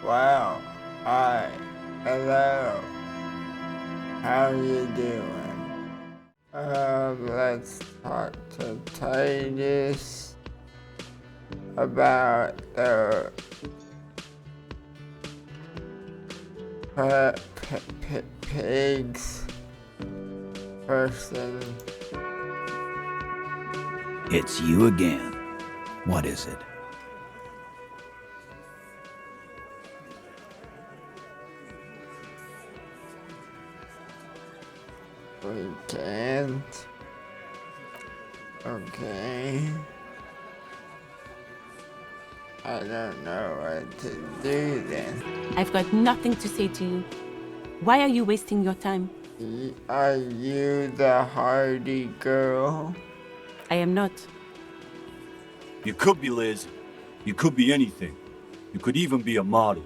Wow. Hi. Hello. How you doing? Let's talk to Titus about the pigs person. It's you again. What is it? We can't. Okay. I don't know what to do then. I've got nothing to say to you. Why are you wasting your time? Are you the hardy girl? I am not. You could be Liz. You could be anything. You could even be a model.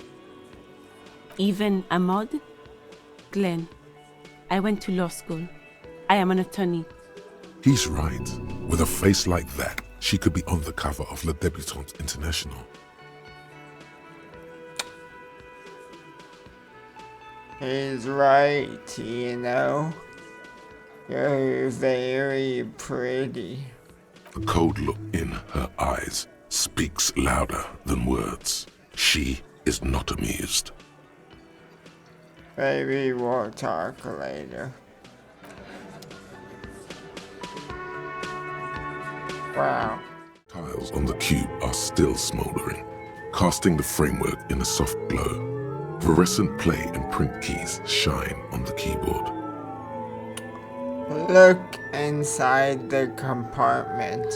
Even a mod? Glenn, I went to law school. I am an attorney. He's right. With a face like that, she could be on the cover of Le Debutante International. He's right, you know. You're very pretty. The cold look in her eyes speaks louder than words. She is not amused. Maybe we'll talk later. Wow. Tiles on the cube are still smoldering, casting the framework in a soft glow. Fluorescent play and print keys shine on the keyboard. Look inside the compartment.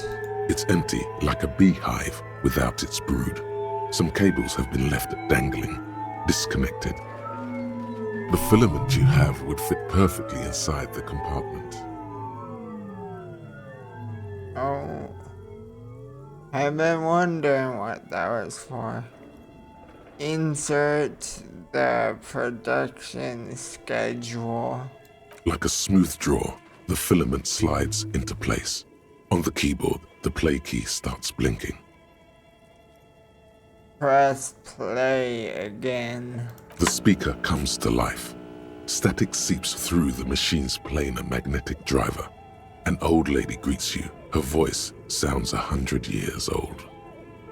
It's empty like a beehive without its brood. Some cables have been left dangling, disconnected. The filament you have would fit perfectly inside the compartment. Oh. I've been wondering what that was for. Insert the production schedule. Like a smooth draw, the filament slides into place. On the keyboard, the play key starts blinking. Press play again. The speaker comes to life. Static seeps through the machine's planar magnetic driver. An old lady greets you. Her voice sounds 100 years old.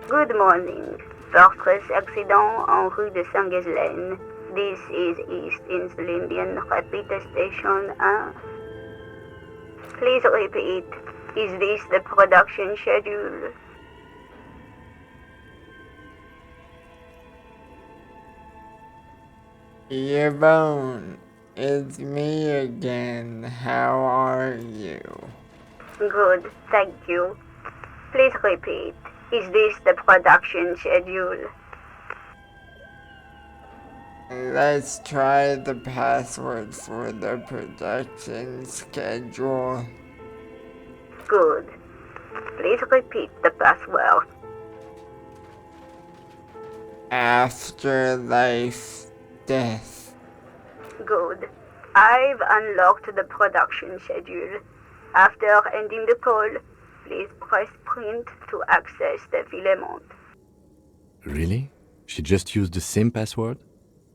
Good morning. Fortress accident en rue de Saint-Ghislaine. This is East Insulindian Repeater Station 1. Please repeat. Is this the production schedule? Yvonne, it's me again. How are you? Good, thank you. Please repeat. Is this the production schedule? Let's try the password for the production schedule. Good. Please repeat the password. Afterlife death. Good. I've unlocked the production schedule. After ending the call, please press print to access the filament. Really? She just used the same password?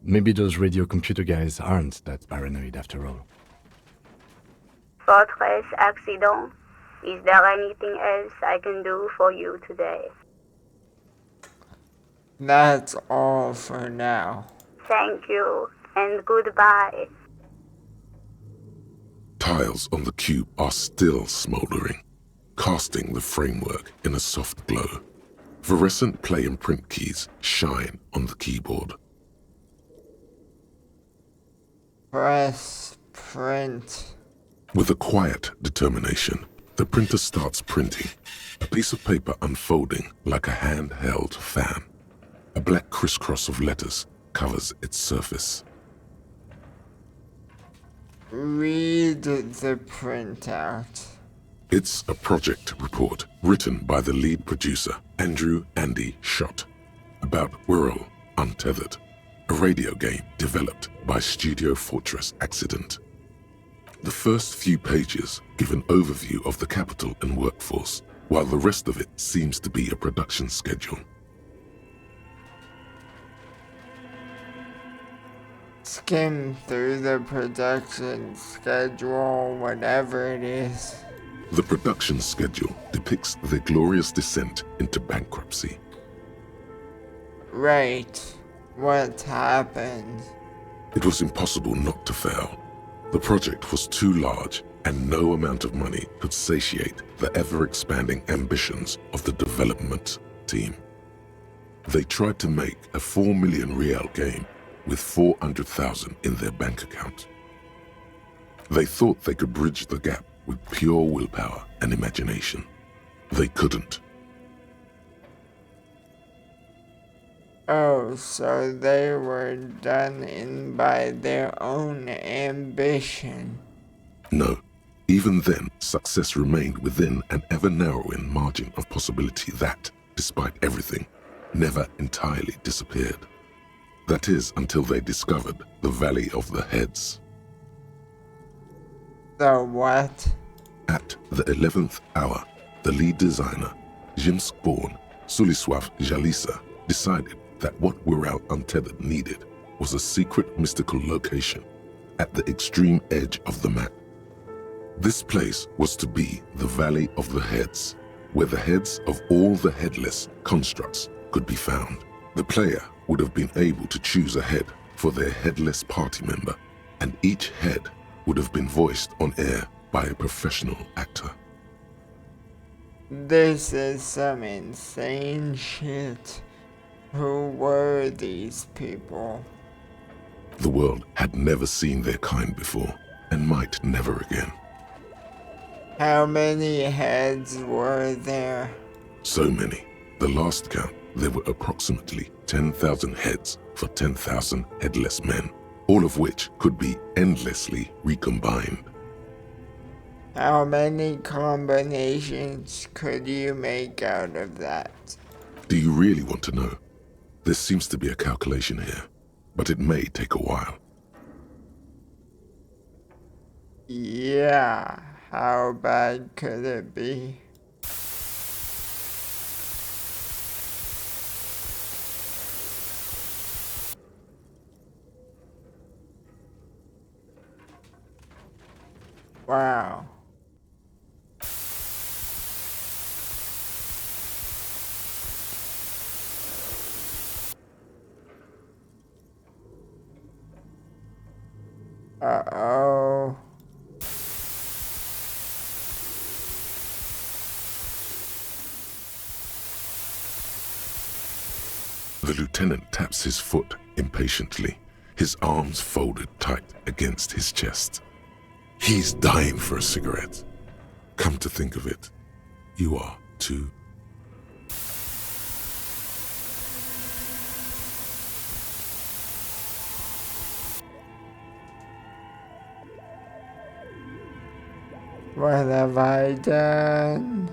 Maybe those radio computer guys aren't that paranoid after all. Fortress accident. Is there anything else I can do for you today? That's all for now. Thank you, and goodbye. Tiles on the cube are still smoldering, casting the framework in a soft glow. Fluorescent play and print keys shine on the keyboard. Press print. With a quiet determination, the printer starts printing, a piece of paper unfolding like a handheld fan. A black crisscross of letters covers its surface. Read the printout. It's a project report written by the lead producer, Andrew Andy Schott, about Whirl Untethered, a radio game developed by Studio Fortress Accident. The first few pages give an overview of the capital and workforce, while the rest of it seems to be a production schedule. skim through the production schedule, whatever it is. The production schedule depicts their glorious descent into bankruptcy. Right. What happened? It was impossible not to fail. The project was too large, and no amount of money could satiate the ever-expanding ambitions of the development team. They tried to make a 4 million real game with 400,000 in their bank account. They thought they could bridge the gap with pure willpower and imagination. They couldn't. Oh, so they were done in by their own ambition. No, even then, success remained within an ever-narrowing margin of possibility that, despite everything, never entirely disappeared. That is, until they discovered the Valley of the Heads. The what? At the 11th hour, the lead designer, Jimsk-born Sulisław Jalisa, decided that what Wirral Untethered needed was a secret mystical location at the extreme edge of the map. This place was to be the Valley of the Heads, where the heads of all the headless constructs could be found. The player would have been able to choose a head for their headless party member, and each head would have been voiced on air by a professional actor. This is some insane shit. Who were these people? The world had never seen their kind before, and might never again. How many heads were there? So many. The last count, there were approximately 10,000 heads for 10,000 headless men, all of which could be endlessly recombined. How many combinations could you make out of that? Do you really want to know? There seems to be a calculation here, but it may take a while. Yeah, how bad could it be? Wow. Uh-oh. The lieutenant taps his foot impatiently, his arms folded tight against his chest. He's dying for a cigarette. Come to think of it, you are too. What have I done?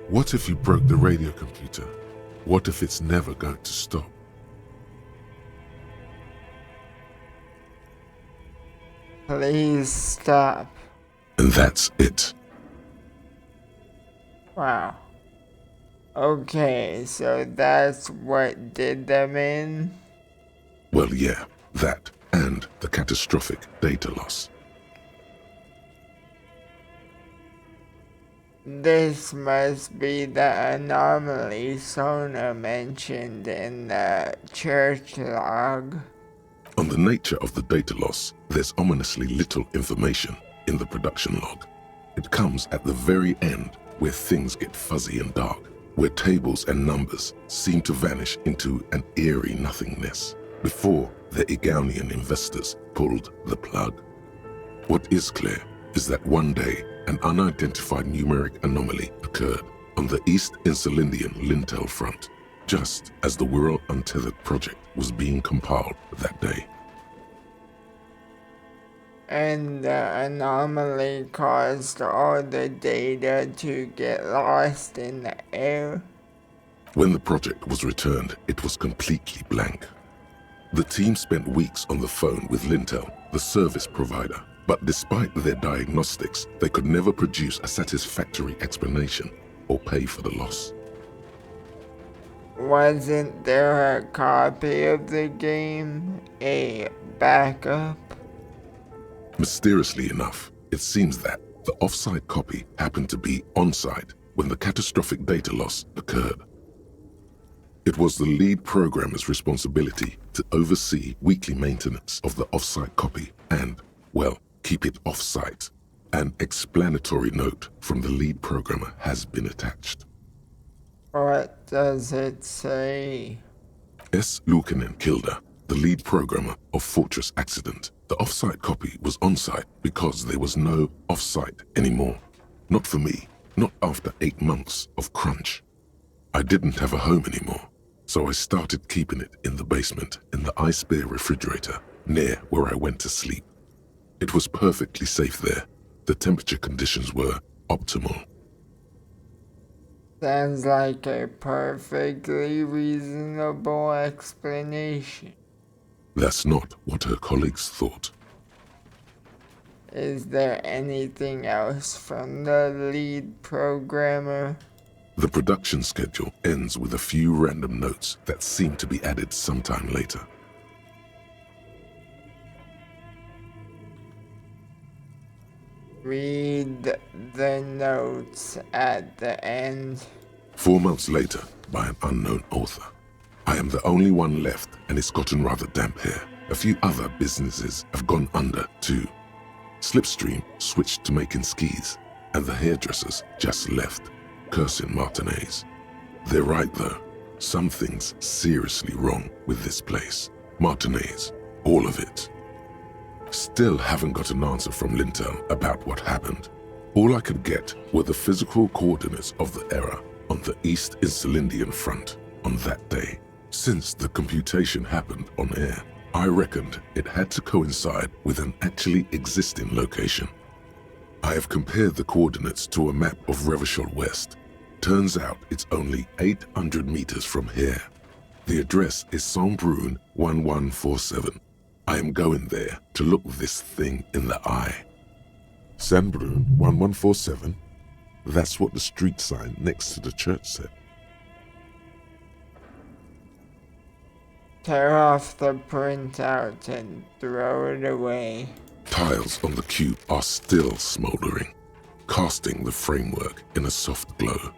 What if you broke the radio computer? What if it's never going to stop? Please stop. And that's it. Wow. Okay, so that's what did them in? Well, yeah, that and the catastrophic data loss. This must be the anomaly Sona mentioned in the church log. On the nature of the data loss, there's ominously little information in the production log. It comes at the very end where things get fuzzy and dark, where tables and numbers seem to vanish into an eerie nothingness before the Igaunian investors pulled the plug. What is clear is that one day an unidentified numeric anomaly occurred on the East Insulindian lintel front, just as the Wirral Untethered project was being compiled that day. And the anomaly caused all the data to get lost in the air. When the project was returned, it was completely blank. The team spent weeks on the phone with Lintel, the service provider, But despite their diagnostics, they could never produce a satisfactory explanation or pay for the loss. Wasn't there a copy of the game? A backup? Mysteriously enough, it seems that the off-site copy happened to be on-site when the catastrophic data loss occurred. It was the lead programmer's responsibility to oversee weekly maintenance of the off-site copy and, well, keep it off-site. An explanatory note from the lead programmer has been attached. What does it say? S. Luukinen Kilda, the lead programmer of Fortress Accident. The off-site copy was on-site because there was no off-site anymore. Not for me, not after 8 months of crunch. I didn't have a home anymore, so I started keeping it in the basement in the ice bear refrigerator near where I went to sleep. It was perfectly safe there. The temperature conditions were optimal. Sounds like a perfectly reasonable explanation. That's not what her colleagues thought. Is there anything else from the lead programmer? The production schedule ends with a few random notes that seem to be added sometime later. Read the notes at the end. 4 months later, by an unknown author. I am the only one left, and it's gotten rather damp here. A few other businesses have gone under too. Slipstream switched to making skis, and the hairdressers just left, cursing Martinez. They're right though. Something's seriously wrong with this place. Martinez, all of it. Still haven't got an answer from Lintel about what happened. All I could get were the physical coordinates of the error on the East Insulindian front on that day. Since the computation happened on air, I reckoned it had to coincide with an actually existing location. I have compared the coordinates to a map of Revachol West. Turns out it's only 800 meters from here. The address is Saint-Brun 1147. I am going there to look this thing in the eye. Saint-Brun 1147? That's what the street sign next to the church said. Tear off the printout and throw it away. Tiles on the cube are still smoldering, casting the framework in a soft glow.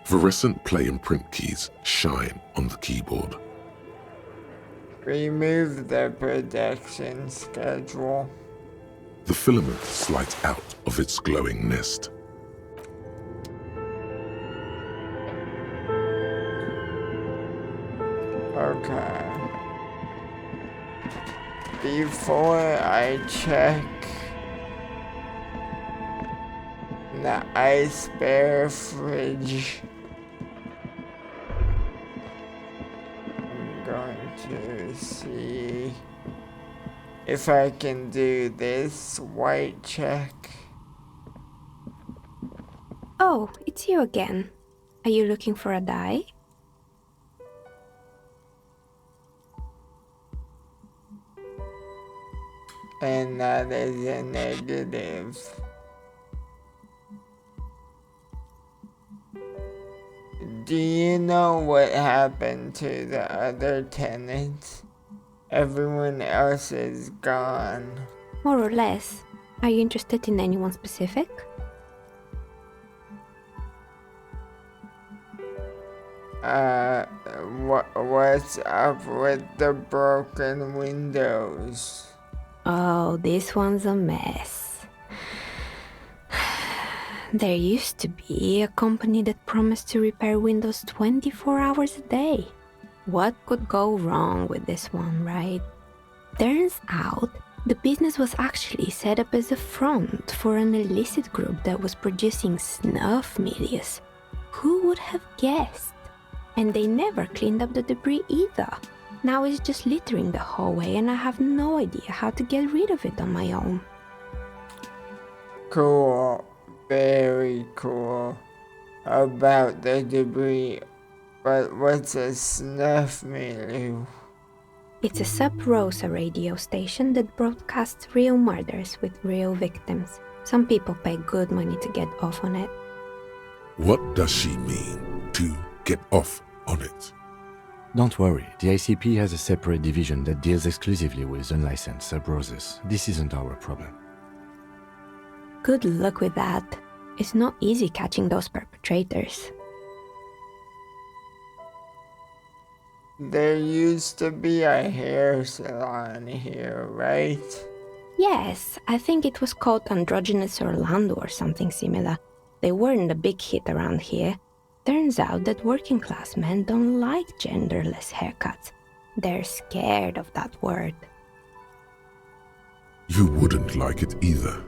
Fluorescent play and print keys shine on the keyboard. Remove the production schedule. The filament slides out of its glowing nest. Okay. Before I check the ice bear fridge, I'm going to see if I can do this white check. Oh, it's you again. Are you looking for a die? And that is a negative. Do you know what happened to the other tenants? Everyone else is gone. More or less. Are you interested in anyone specific? What's up with the broken windows? Oh, this one's a mess. There used to be a company that promised to repair windows 24 hours a day. What could go wrong with this one, right? Turns out, the business was actually set up as a front for an illicit group that was producing snuff medias. Who would have guessed? And they never cleaned up the debris either. Now it's just littering the hallway and I have no idea how to get rid of it on my own. Cool. Very cool. About the debris. But what's a snuff milieu? It's a Sub Rosa radio station that broadcasts real murders with real victims. Some people pay good money to get off on it. What does she mean, to get off on it? Don't worry, the ICP has a separate division that deals exclusively with unlicensed sub-roses. This isn't our problem. Good luck with that. It's not easy catching those perpetrators. There used to be a hair salon here, right? Yes, I think it was called Androgynous Orlando or something similar. They weren't a big hit around here. Turns out that working class men don't like genderless haircuts. They're scared of that word. You wouldn't like it either.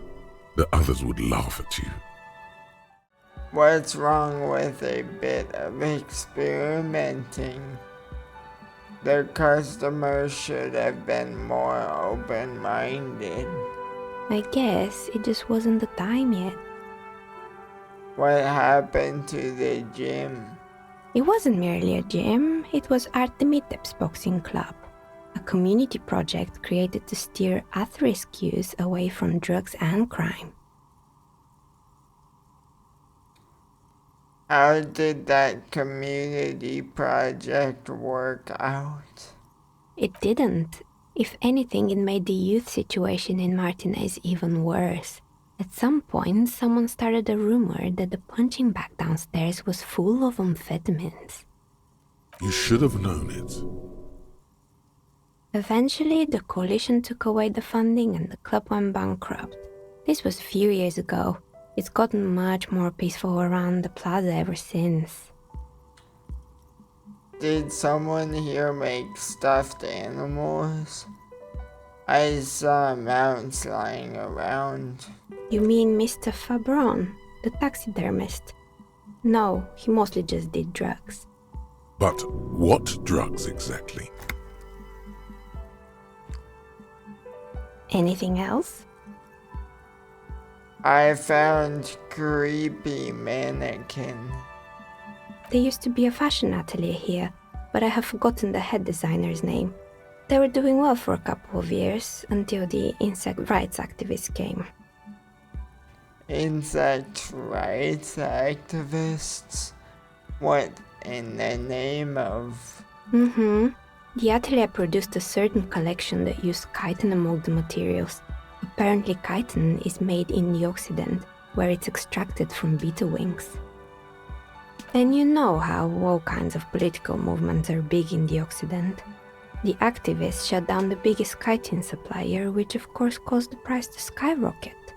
The others would laugh at you. What's wrong with a bit of experimenting? Their customers should have been more open-minded. I guess it just wasn't the time yet. What happened to the gym? It wasn't merely a gym, it was Artemiteps Boxing Club, a community project created to steer at-risk youth away from drugs and crime. How did that community project work out? It didn't. If anything, it made the youth situation in Martinez even worse. At some point, someone started a rumor that the punching bag downstairs was full of amphetamines. You should have known it. Eventually, the coalition took away the funding and the club went bankrupt. This was a few years ago. It's gotten much more peaceful around the plaza ever since. Did someone here make stuffed animals? I saw mounts lying around. You mean Mr. Fabron, the taxidermist? No, he mostly just did drugs. But what drugs exactly? Anything else? I found creepy mannequin. There used to be a fashion atelier here, but I have forgotten the head designer's name. They were doing well for a couple of years, until the insect rights activists came. Insect rights activists? What in the name of? The atelier produced a certain collection that used chitin among the materials. Apparently chitin is made in the Occident, where it's extracted from beetle wings. And you know how all kinds of political movements are big in the Occident. The activists shut down the biggest chitin supplier, which of course caused the price to skyrocket.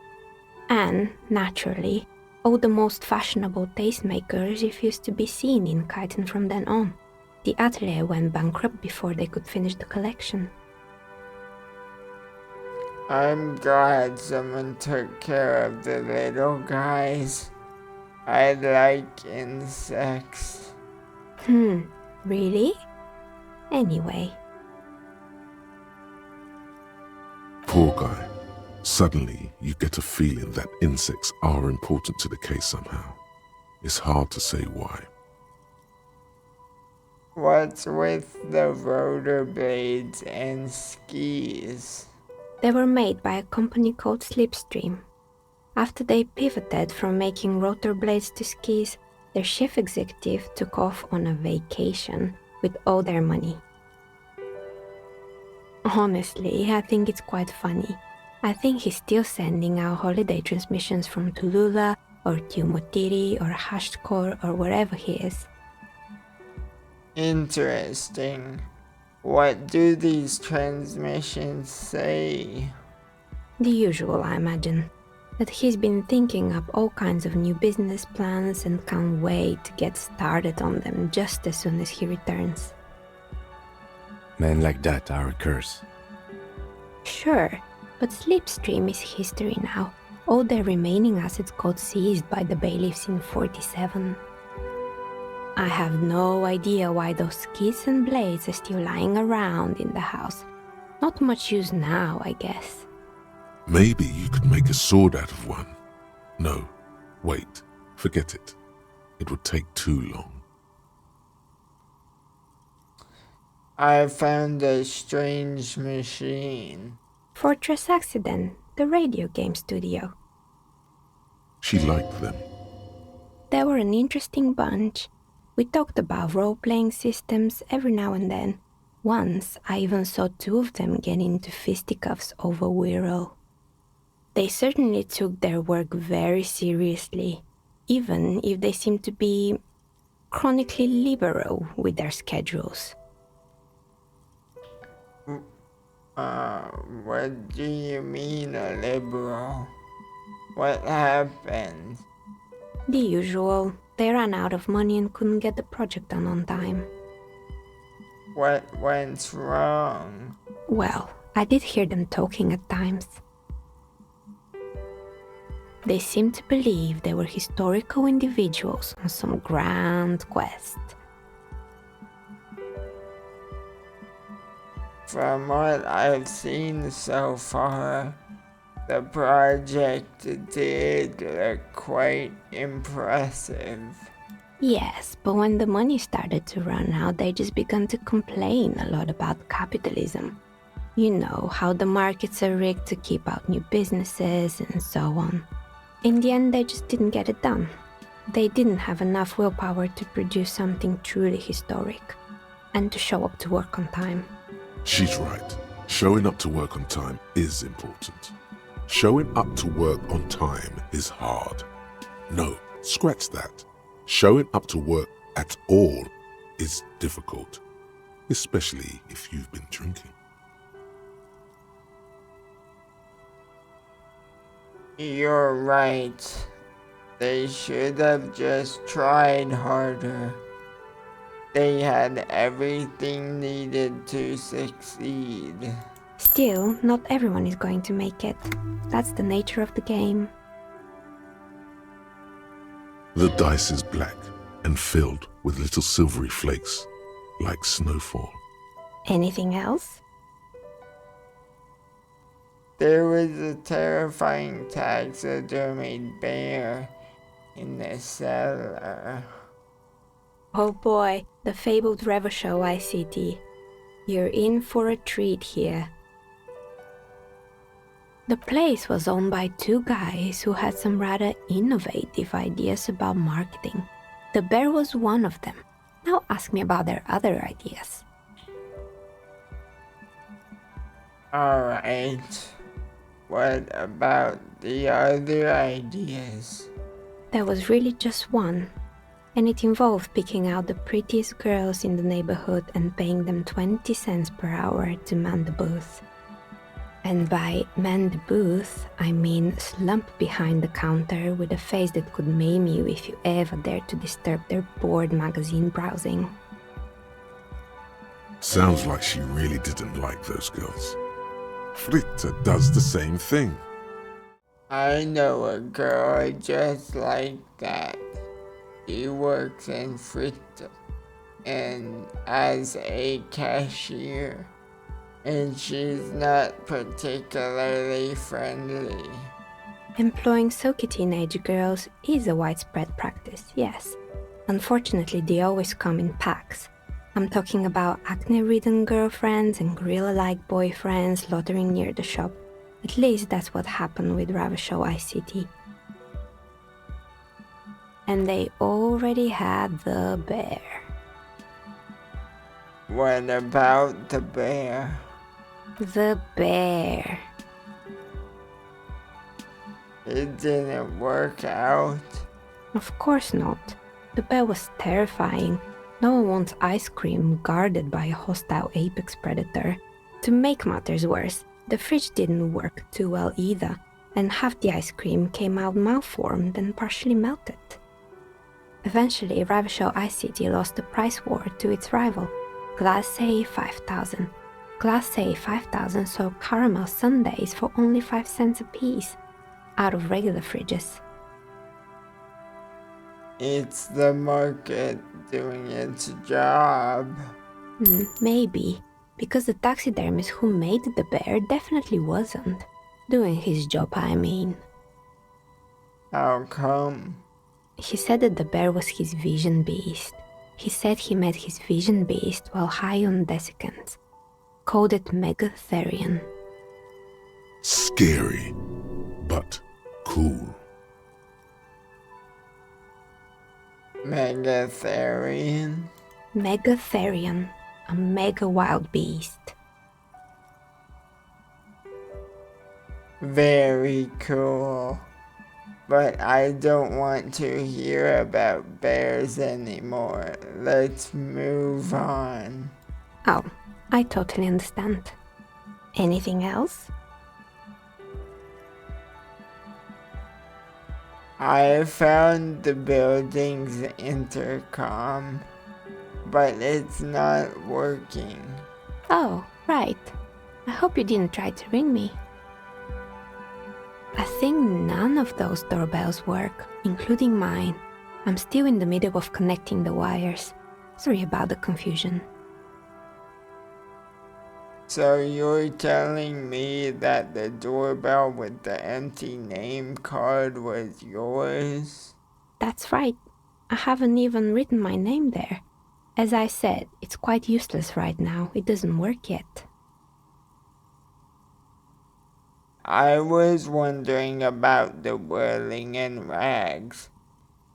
And, naturally, all the most fashionable tastemakers refused to be seen in chitin from then on. The atelier went bankrupt before they could finish the collection. I'm glad someone took care of the little guys. I like insects. Really? Anyway. Poor guy. Suddenly, you get a feeling that insects are important to the case somehow. It's hard to say why. What's with the rotor blades and skis? They were made by a company called Slipstream. After they pivoted from making rotor blades to skis, their chief executive took off on a vacation with all their money. Honestly, I think it's quite funny. I think he's still sending out holiday transmissions from Tulula or Tiumotiri or Hashtkor or wherever he is. Interesting. What do these transmissions say? The usual, I imagine. That he's been thinking up all kinds of new business plans and can't wait to get started on them just as soon as he returns. Men like that are a curse. Sure, but Slipstream is history now. All their remaining assets got seized by the bailiffs in 47. I have no idea why those skis and blades are still lying around in the house. Not much use now, I guess. Maybe you could make a sword out of one. No, wait, forget it. It would take too long. I found a strange machine. Fortress Accident, the radio game studio. She liked them. They were an interesting bunch. We talked about role-playing systems every now and then. Once, I even saw two of them get into fisticuffs over Wirral. They certainly took their work very seriously, even if they seemed to be chronically liberal with their schedules. What do you mean a liberal? What happened? The usual. They ran out of money and couldn't get the project done on time. What went wrong? Well, I did hear them talking at times. They seemed to believe they were historical individuals on some grand quest. From what I've seen so far, the project did look quite impressive. Yes, but when the money started to run out, they just began to complain a lot about capitalism. You know, how the markets are rigged to keep out new businesses and so on. In the end, they just didn't get it done. They didn't have enough willpower to produce something truly historic and to show up to work on time. She's right. Showing up to work on time is important. Showing up to work on time is hard. No, scratch that. Showing up to work at all is difficult, especially if you've been drinking. You're right. They should have just tried harder. They had everything needed to succeed. Still, not everyone is going to make it. That's the nature of the game. The dice is black and filled with little silvery flakes, like snowfall. Anything else? There was a terrifying taxidermied bear in the cellar. Oh boy, the fabled Revachol ICT. You're in for a treat here. The place was owned by two guys who had some rather innovative ideas about marketing. The bear was one of them. Now ask me about their other ideas. Alright. What about the other ideas? There was really just one, and it involved picking out the prettiest girls in the neighborhood and paying them 20 cents per hour to man the booth. And by man the booth, I mean slump behind the counter with a face that could maim you if you ever dared to disturb their bored magazine browsing. Sounds like she really didn't like those girls. Fritta does the same thing. I know a girl just like that. She works in Fritta and as a cashier, and she's not particularly friendly. Employing silky teenage girls is a widespread practice, yes. Unfortunately, they always come in packs. I'm talking about acne-ridden girlfriends and gorilla-like boyfriends loitering near the shop. At least that's what happened with Revachol ICT. And they already had the bear. What about the bear? The bear. It didn't work out. Of course not. The bear was terrifying. No one wants ice cream guarded by a hostile apex predator. To make matters worse, the fridge didn't work too well either, and half the ice cream came out malformed and partially melted. Eventually, Revachol ICT lost the price war to its rival, Class A 5000. Class A 5000 sold caramel sundaes for only 5 cents a piece, out of regular fridges. It's the market doing its job. Maybe, because the taxidermist who made the bear definitely wasn't. Doing his job, I mean. How come? He said that the bear was his vision beast. He said he met his vision beast while high on desiccants. Called it Megatherion. Scary, but cool. Megatherian? Megatherion, a mega wild beast. Very cool. But I don't want to hear about bears anymore. Let's move on. Oh, I totally understand. Anything else? I found the building's intercom, but it's not working. Oh, right. I hope you didn't try to ring me. I think none of those doorbells work, including mine. I'm still in the middle of connecting the wires. Sorry about the confusion. So you're telling me that the doorbell with the empty name card was yours? That's right. I haven't even written my name there. As I said, it's quite useless right now. It doesn't work yet. I was wondering about the whirling in rags.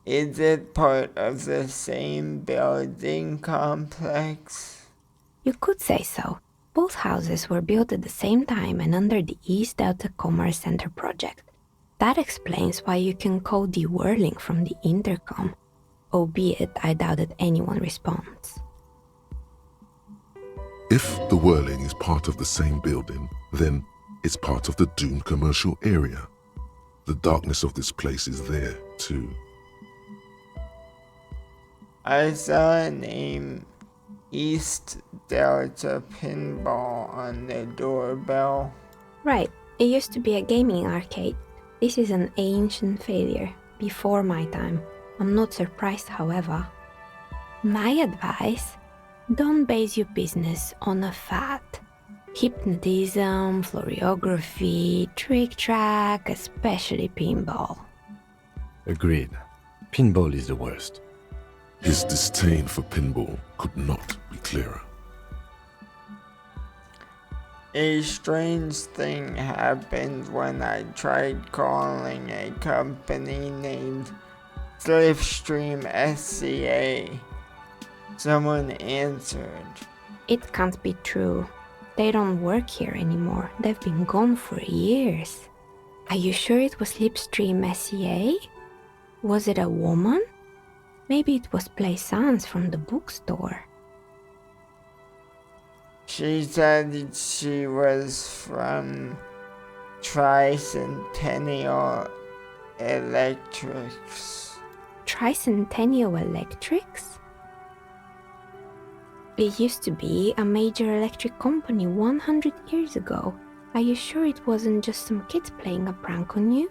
Is it part of the same building complex? You could say so. Both houses were built at the same time and under the East Delta Commerce Center project. That explains why you can call the whirling from the intercom, albeit I doubt that anyone responds. If the whirling is part of the same building, then it's part of the doomed commercial area. The darkness of this place is there, too. I saw a name, East Delta Pinball, on the doorbell. Right, it used to be a gaming arcade. This is an ancient failure, before my time. I'm not surprised, however. My advice? Don't base your business on a fad. Hypnotism, floriography, trick track, especially pinball. Agreed. Pinball is the worst. His disdain for pinball could not be clearer. A strange thing happened when I tried calling a company named Slipstream SCA. Someone answered. It can't be true. They don't work here anymore. They've been gone for years. Are you sure it was Slipstream SCA? Was it a woman? Maybe it was Plaisance from the bookstore. She said she was from Tricentennial Electrics. Tricentennial Electrics? It used to be a major electric company 100 years ago. Are you sure it wasn't just some kids playing a prank on you?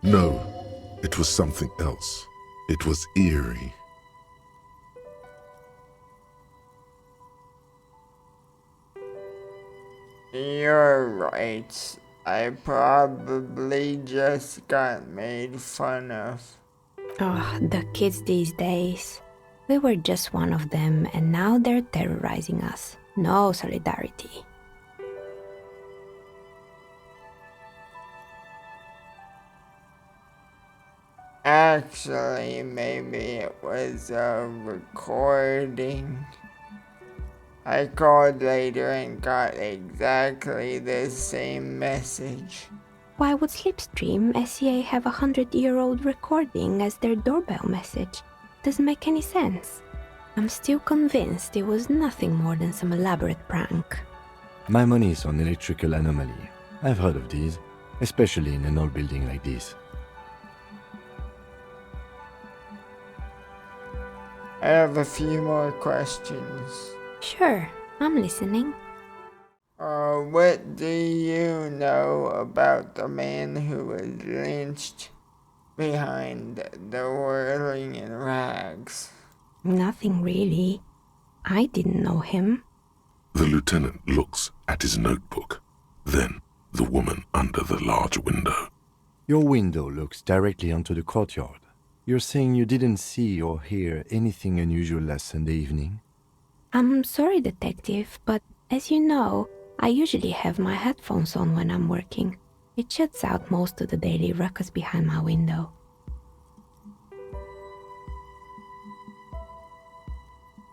No, it was something else. It was eerie. You're right. I probably just got made fun of. Oh, the kids these days. We were just one of them, and now they're terrorizing us. No solidarity. Actually, maybe it was a recording. I called later and got exactly the same message. Why would Slipstream SCA have a 100-year-old recording as their doorbell message? Doesn't make any sense. I'm still convinced it was nothing more than some elaborate prank. My money is on electrical anomaly. I've heard of these, especially in an old building like this. I have a few more questions. Sure, I'm listening. What do you know about the man who was lynched behind the whirling in rags? Nothing really. I didn't know him. The lieutenant looks at his notebook, then the woman under the large window. Your window looks directly onto the courtyard. You're saying you didn't see or hear anything unusual last Sunday evening? I'm sorry, Detective, but as you know, I usually have my headphones on when I'm working. It shuts out most of the daily ruckus behind my window.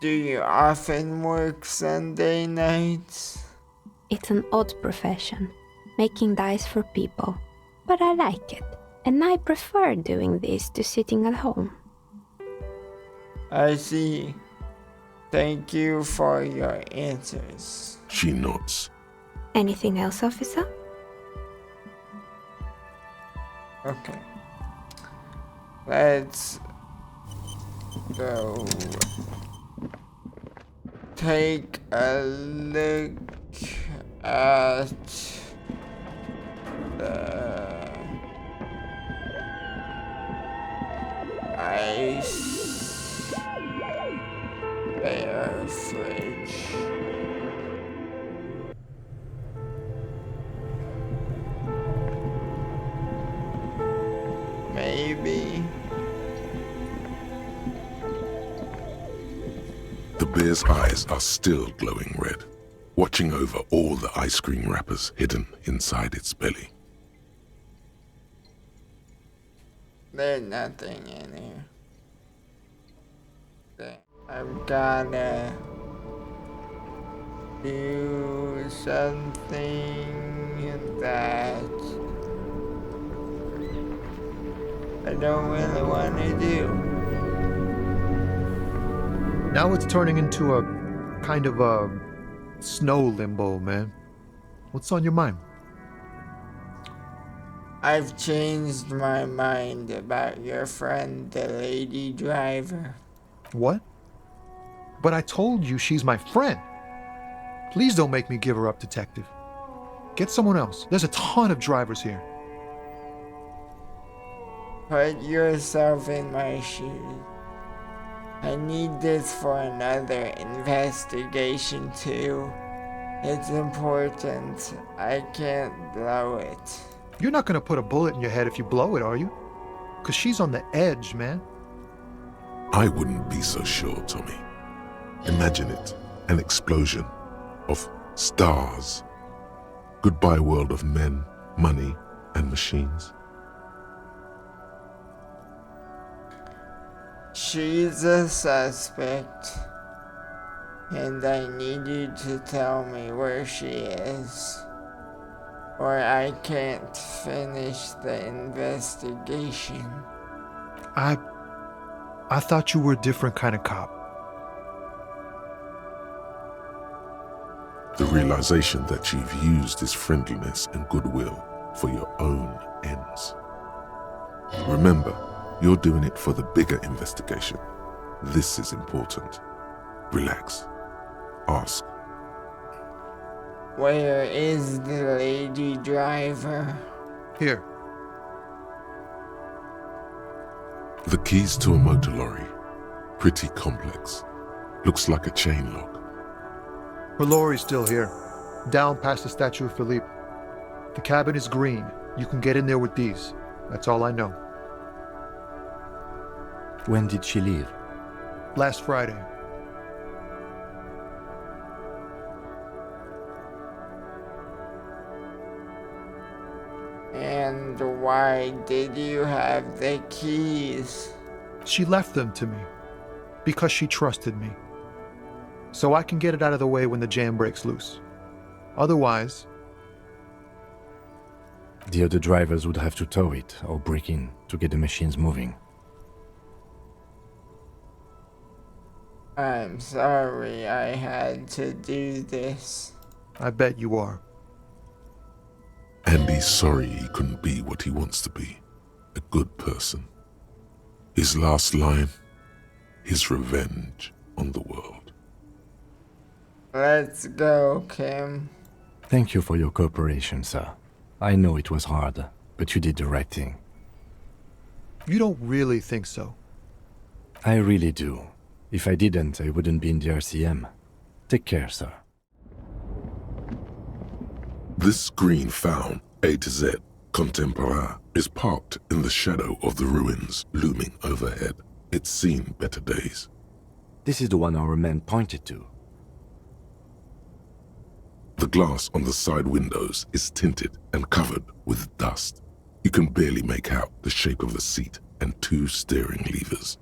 Do you often work Sunday nights? It's an odd profession, making dice for people, but I like it, and I prefer doing this to sitting at home. I see. Thank you for your answers. She nods. Anything else, officer? Okay. Let's go take a look at the ice bear fridge. Maybe. The bear's eyes are still glowing red, watching over all the ice cream wrappers hidden inside its belly. There's nothing in here. I've gotta do something that I don't really want to do. Now it's turning into a kind of a snow limbo, man. What's on your mind? I've changed my mind about your friend, the lady driver. What? But I told you she's my friend. Please don't make me give her up, detective. Get someone else. There's a ton of drivers here. Put yourself in my shoes. I need this for another investigation too. It's important. I can't blow it. You're not gonna put a bullet in your head if you blow it, are you? 'Cause she's on the edge, man. I wouldn't be so sure, Tommy. Imagine it, an explosion of stars. Goodbye world of men, money, and machines. She's a suspect, and I need you to tell me where she is, or I can't finish the investigation. I thought you were a different kind of cop. The realization that you've used his friendliness and goodwill for your own ends. Remember, you're doing it for the bigger investigation. This is important. Relax. Ask. Where is the lady driver? Here. The keys to a motor lorry. Pretty complex. Looks like a chain lock. Her lorry's still here, down past the statue of Philippe. The cabin is green. You can get in there with these. That's all I know. When did she leave? Last Friday. And why did you have the keys? She left them to me because she trusted me. So I can get it out of the way when the jam breaks loose. Otherwise, The other drivers would have to tow it or break in to get the machines moving. I'm sorry I had to do this. I bet you are. Andy's sorry he couldn't be what he wants to be, a good person. His last line, his revenge on the world. Let's go, Kim. Thank you for your cooperation, sir. I know it was hard, but you did the right thing. You don't really think so. I really do. If I didn't, I wouldn't be in the RCM. Take care, sir. This screen found A to Z Contemporain is parked in the shadow of the ruins looming overhead. It's seen better days. This is the one our man pointed to. The glass on the side windows is tinted and covered with dust. You can barely make out the shape of the seat and two steering levers.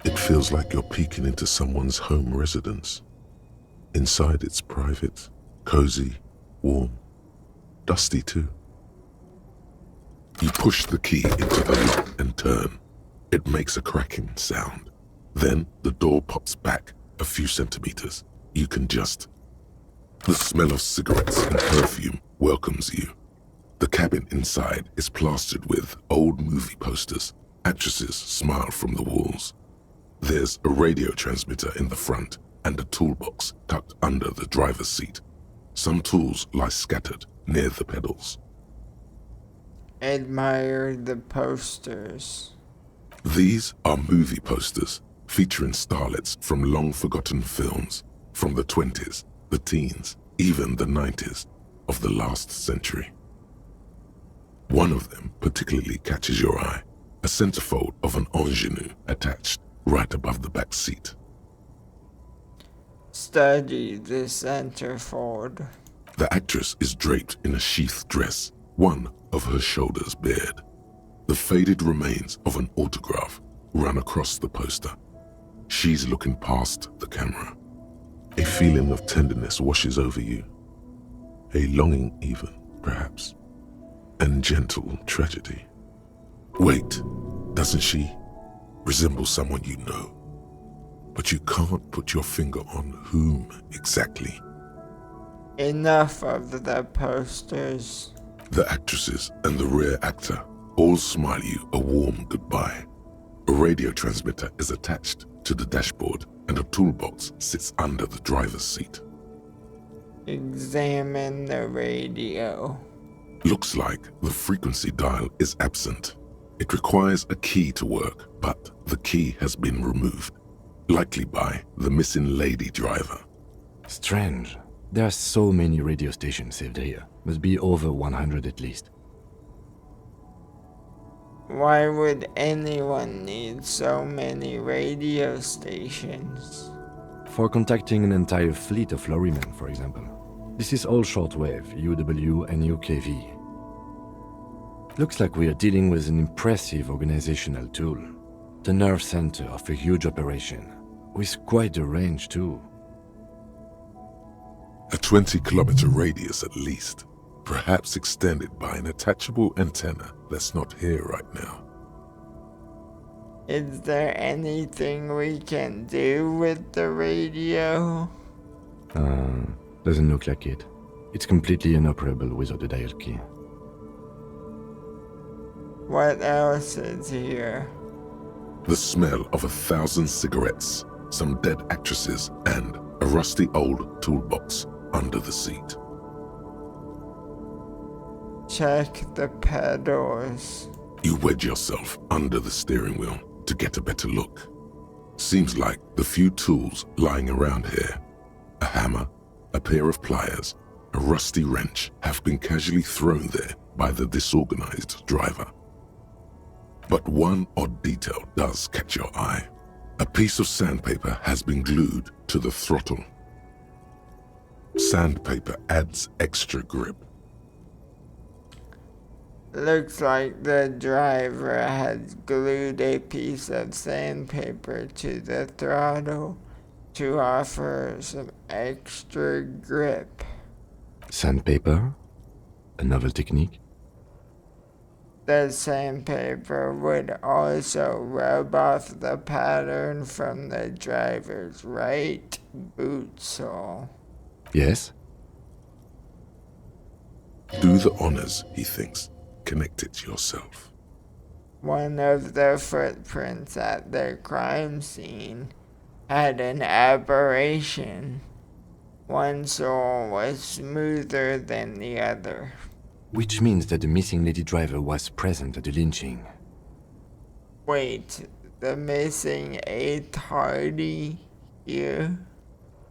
It feels like you're peeking into someone's home residence. Inside it's private, cozy, warm, dusty too. You push the key into the lock and turn. It makes a cracking sound. Then the door pops back a few centimeters. You can just... The smell of cigarettes and perfume welcomes you. The cabin inside is plastered with old movie posters. Actresses smile from the walls. There's a radio transmitter in the front and a toolbox tucked under the driver's seat. Some tools lie scattered near the pedals. Admire the posters. These are movie posters featuring starlets from long-forgotten films from the 20s, the teens, even the 90s of the last century. One of them particularly catches your eye, a centerfold of an ingenue attached right above the back seat. Study the centerfold. The actress is draped in a sheath dress, one of her shoulders bared. The faded remains of an autograph run across the poster. She's looking past the camera. A feeling of tenderness washes over you. A longing even, perhaps. And gentle tragedy. Wait, doesn't she resemble someone you know? But you can't put your finger on whom exactly. Enough of the posters. The actresses and the rare actor all smile you a warm goodbye. A radio transmitter is attached to the dashboard and a toolbox sits under the driver's seat. Examine the radio. Looks like the frequency dial is absent. It requires a key to work, but the key has been removed, likely by the missing lady driver. Strange. There are so many radio stations saved here. Must be over 100 at least. Why would anyone need so many radio stations? For contacting an entire fleet of lorrymen, for example. This is all shortwave, UW and UKV. Looks like we are dealing with an impressive organizational tool. The nerve center of a huge operation, with quite a range too. A 20-kilometer radius at least, perhaps extended by an attachable antenna that's not here right now. Is there anything we can do with the radio? Doesn't look like it. It's completely inoperable without a dial key. What else is here? The smell of 1,000 cigarettes, some dead actresses, and a rusty old toolbox under the seat. Check the pedals. You wedge yourself under the steering wheel to get a better look. Seems like the few tools lying around here, a hammer, a pair of pliers, a rusty wrench, have been casually thrown there by the disorganized driver. But one odd detail does catch your eye. A piece of sandpaper has been glued to the throttle. Sandpaper adds extra grip. Looks like the driver has glued a piece of sandpaper to the throttle to offer some extra grip. Sandpaper? A novel technique? The sandpaper would also rub off the pattern from the driver's right boot sole. Yes? Do the honors, he thinks. Connect it yourself. One of the footprints at the crime scene had an aberration. One sole was smoother than the other. Which means that the missing lady driver was present at the lynching. Wait, the missing eighth Hardy here?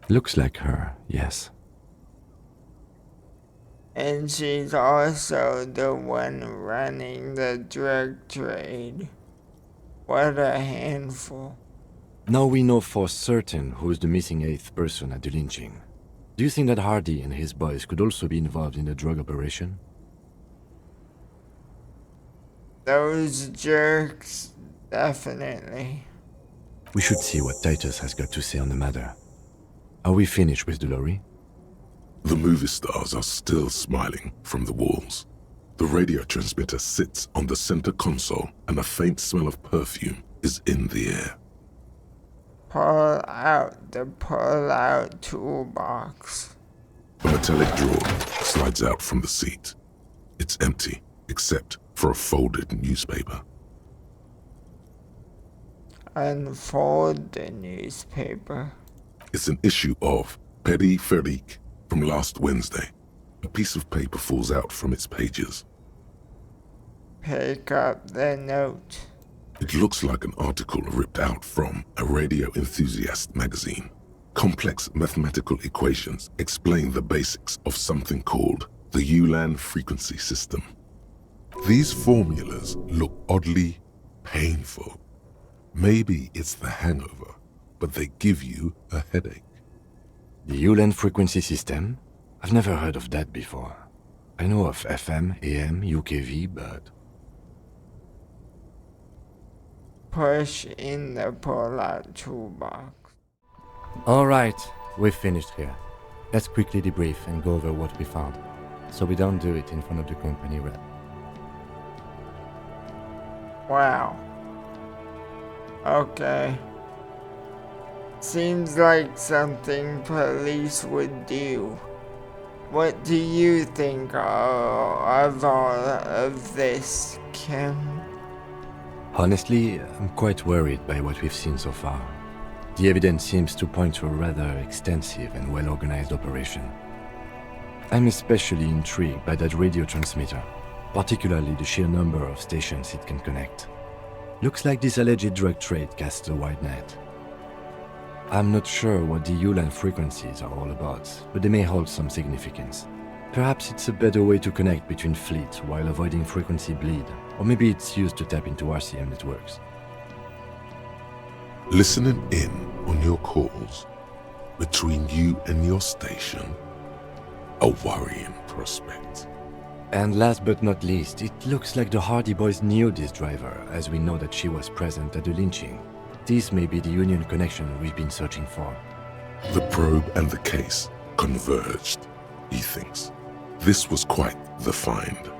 Looks like her, yes. And she's also the one running the drug trade. What a handful. Now we know for certain who's the missing 8th person at the lynching. Do you think that Hardy and his boys could also be involved in the drug operation? Those jerks, definitely. We should see what Titus has got to say on the matter. Are we finished with the lorry? The movie stars are still smiling from the walls. The radio transmitter sits on the center console and a faint smell of perfume is in the air. Pull out the pull-out toolbox. A metallic drawer slides out from the seat. It's empty, except for a folded newspaper. Unfold the newspaper. It's an issue of Périphérique from last Wednesday. A piece of paper falls out from its pages. Pick up the note. It looks like an article ripped out from a radio enthusiast magazine. Complex mathematical equations explain the basics of something called the Ulan frequency system. These formulas look oddly painful. Maybe it's the hangover, but they give you a headache. The Ulan frequency system? I've never heard of that before. I know of FM, AM, UKV, but... Push in the pull-out toolbox. Alright, we've finished here. Let's quickly debrief and go over what we found, so we don't do it in front of the company rep. Wow. Okay. Seems like something police would do. What do you think of all of this, Kim? Honestly, I'm quite worried by what we've seen so far. The evidence seems to point to a rather extensive and well-organized operation. I'm especially intrigued by that radio transmitter, particularly the sheer number of stations it can connect. Looks like this alleged drug trade casts a wide net. I'm not sure what the Ulan frequencies are all about, but they may hold some significance. Perhaps it's a better way to connect between fleets while avoiding frequency bleed, or maybe it's used to tap into RCM networks. Listening in on your calls between you and your station, a worrying prospect. And last but not least, it looks like the Hardy boys knew this driver, as we know that she was present at the lynching. This may be the Union connection we've been searching for. The probe and the case converged, he thinks. This was quite the find.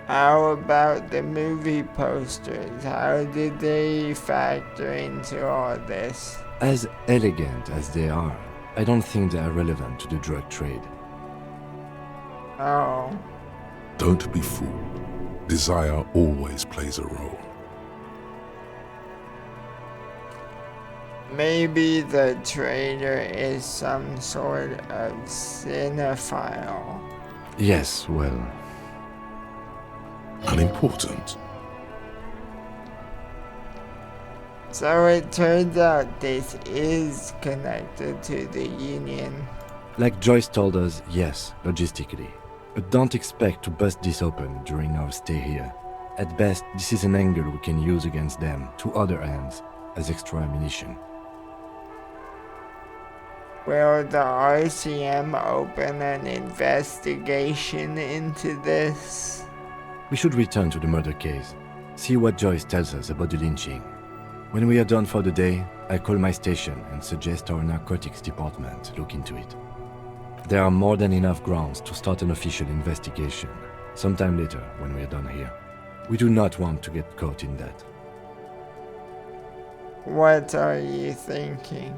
How about the movie posters? How did they factor into all this? As elegant as they are, I don't think they are relevant to the drug trade. Oh. Don't be fooled. Desire always plays a role. Maybe the trader is some sort of cinephile. Yes, well... Unimportant. So it turns out this is connected to the Union. Like Joyce told us, yes, logistically. But don't expect to bust this open during our stay here. At best, this is an angle we can use against them, to other ends, as extra ammunition. Will the RCM open an investigation into this? We should return to the murder case, see what Joyce tells us about the lynching. When we are done for the day, I call my station and suggest our narcotics department look into it. There are more than enough grounds to start an official investigation, sometime later when we are done here. We do not want to get caught in that. What are you thinking?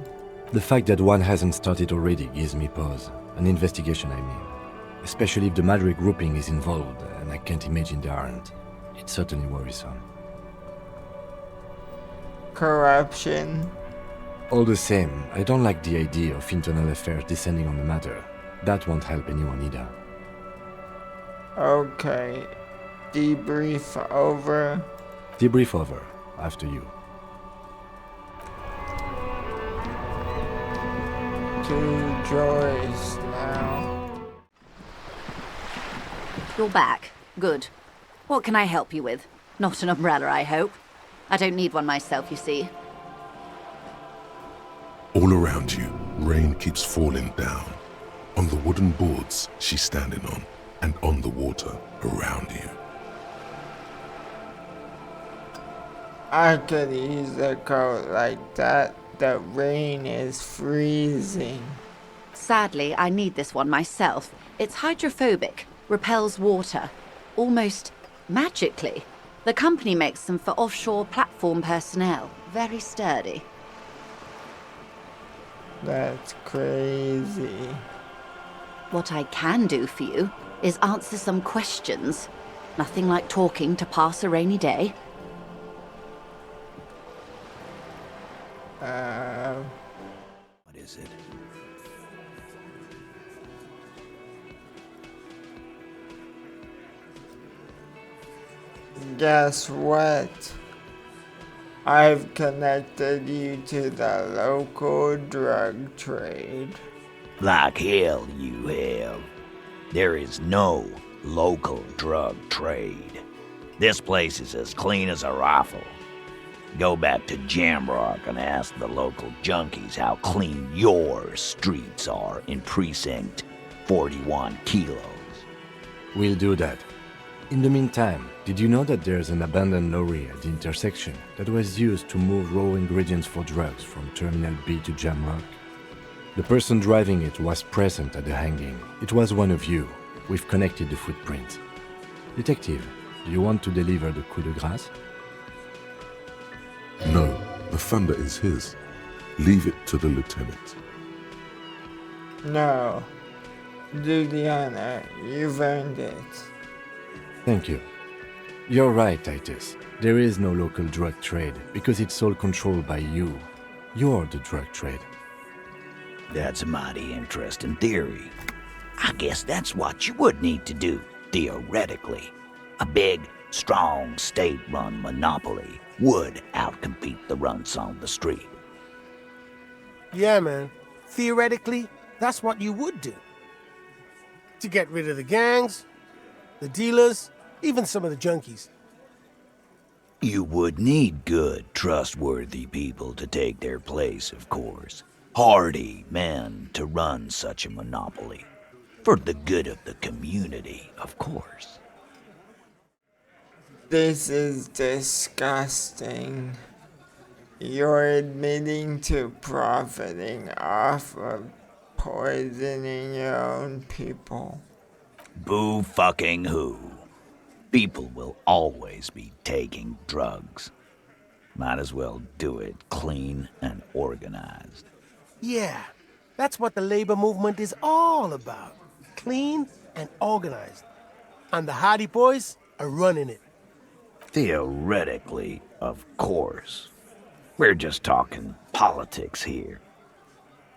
The fact that one hasn't started already gives me pause. An investigation, I mean. Especially if the Madrid grouping is involved, and I can't imagine they aren't. It's certainly worrisome. Corruption? All the same, I don't like the idea of internal affairs descending on the matter. That won't help anyone either. Okay. Debrief over. Debrief over. After you. To Joyce now. You're back. Good. What can I help you with? Not an umbrella, I hope. I don't need one myself, you see. All around you, rain keeps falling down. On the wooden boards she's standing on, and on the water around you. I could use a coat like that. The rain is freezing. Sadly, I need this one myself. It's hydrophobic, repels water, almost magically. The company makes them for offshore platform personnel. Very sturdy. That's crazy. What I can do for you is answer some questions. Nothing like talking to pass a rainy day. What is it? Guess what? I've connected you to the local drug trade. Like hell you have. There is no local drug trade. This place is as clean as a rifle. Go back to Jamrock and ask the local junkies how clean your streets are in Precinct 41 kilos. We'll do that. In the meantime, did you know that there's an abandoned lorry at the intersection that was used to move raw ingredients for drugs from Terminal B to Jamrock? The person driving it was present at the hanging. It was one of you. We've connected the footprint. Detective, do you want to deliver the coup de grâce? No, the thunder is his. Leave it to the lieutenant. No. Do the honor. You've earned it. Thank you. You're right, Titus. There is no local drug trade because it's all controlled by you. You're the drug trade. That's a mighty interesting theory. I guess that's what you would need to do, theoretically. A big, strong, state-run monopoly would outcompete the runts on the street. Yeah, man. Theoretically, that's what you would do. To get rid of the gangs, the dealers, even some of the junkies. You would need good, trustworthy people to take their place, of course. Hardy men to run such a monopoly. For the good of the community, of course. This is disgusting. You're admitting to profiting off of poisoning your own people. Boo fucking who? People will always be taking drugs. Might as well do it clean and organized. Yeah, that's what the labor movement is all about. Clean and organized. And the Hardy Boys are running it. Theoretically, of course. We're just talking politics here.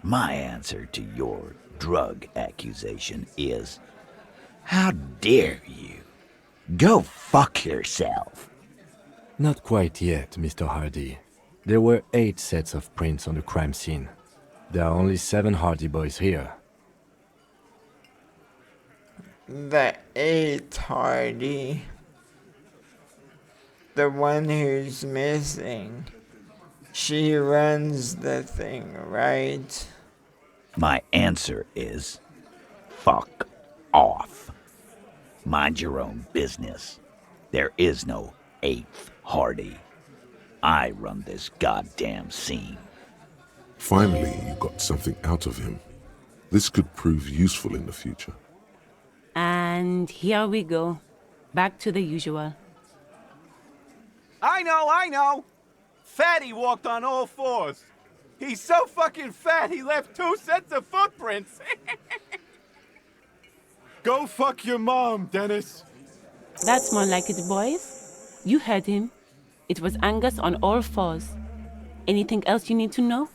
My answer to your drug accusation is, how dare you? Go fuck yourself. Not quite yet, Mr. Hardy. There were 8 sets of prints on the crime scene. There are only 7 Hardy Boys here. The 8th Hardy. The one who's missing. She runs the thing, right? My answer is, fuck off. Mind your own business. There is no 8th Hardy. I run this goddamn scene. Finally, you got something out of him. This could prove useful in the future. And here we go. Back to the usual. I know! Fatty walked on all 4s. He's so fucking fat he left 2 sets of footprints. Go fuck your mom, Dennis. That's more like it, boys. You heard him. It was Angus on all 4s. Anything else you need to know?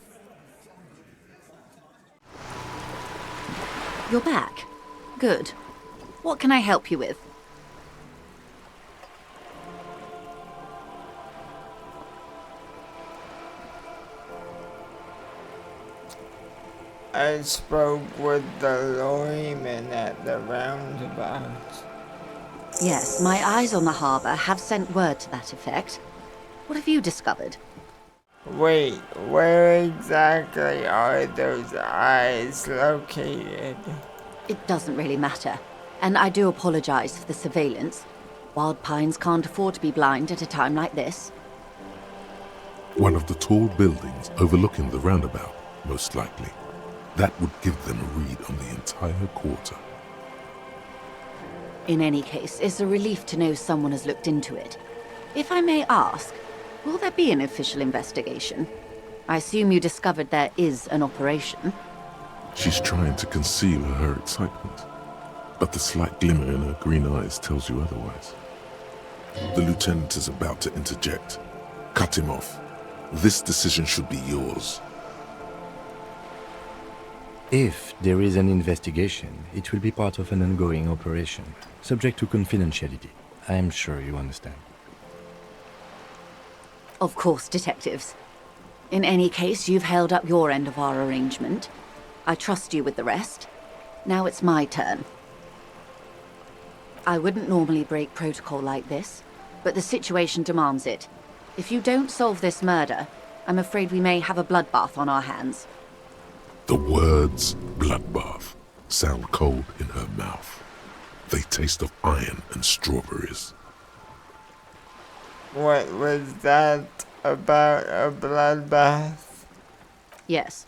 You're back. Good. What can I help you with? I spoke with the lorryman at the roundabout. Yes, my eyes on the harbour have sent word to that effect. What have you discovered? Wait, where exactly are those eyes located? It doesn't really matter. And I do apologize for the surveillance. Wild Pines can't afford to be blind at a time like this. One of the tall buildings overlooking the roundabout, most likely. That would give them a read on the entire quarter. In any case, it's a relief to know someone has looked into it. If I may ask, will there be an official investigation? I assume you discovered there is an operation. She's trying to conceal her excitement, but the slight glimmer in her green eyes tells you otherwise. The lieutenant is about to interject. Cut him off. This decision should be yours. If there is an investigation, it will be part of an ongoing operation, subject to confidentiality. I am sure you understand. Of course, detectives. In any case, you've held up your end of our arrangement. I trust you with the rest. Now it's my turn. I wouldn't normally break protocol like this, but the situation demands it. If you don't solve this murder, I'm afraid we may have a bloodbath on our hands. The words bloodbath sound cold in her mouth. They taste of iron and strawberries. What was that about a bloodbath? Yes.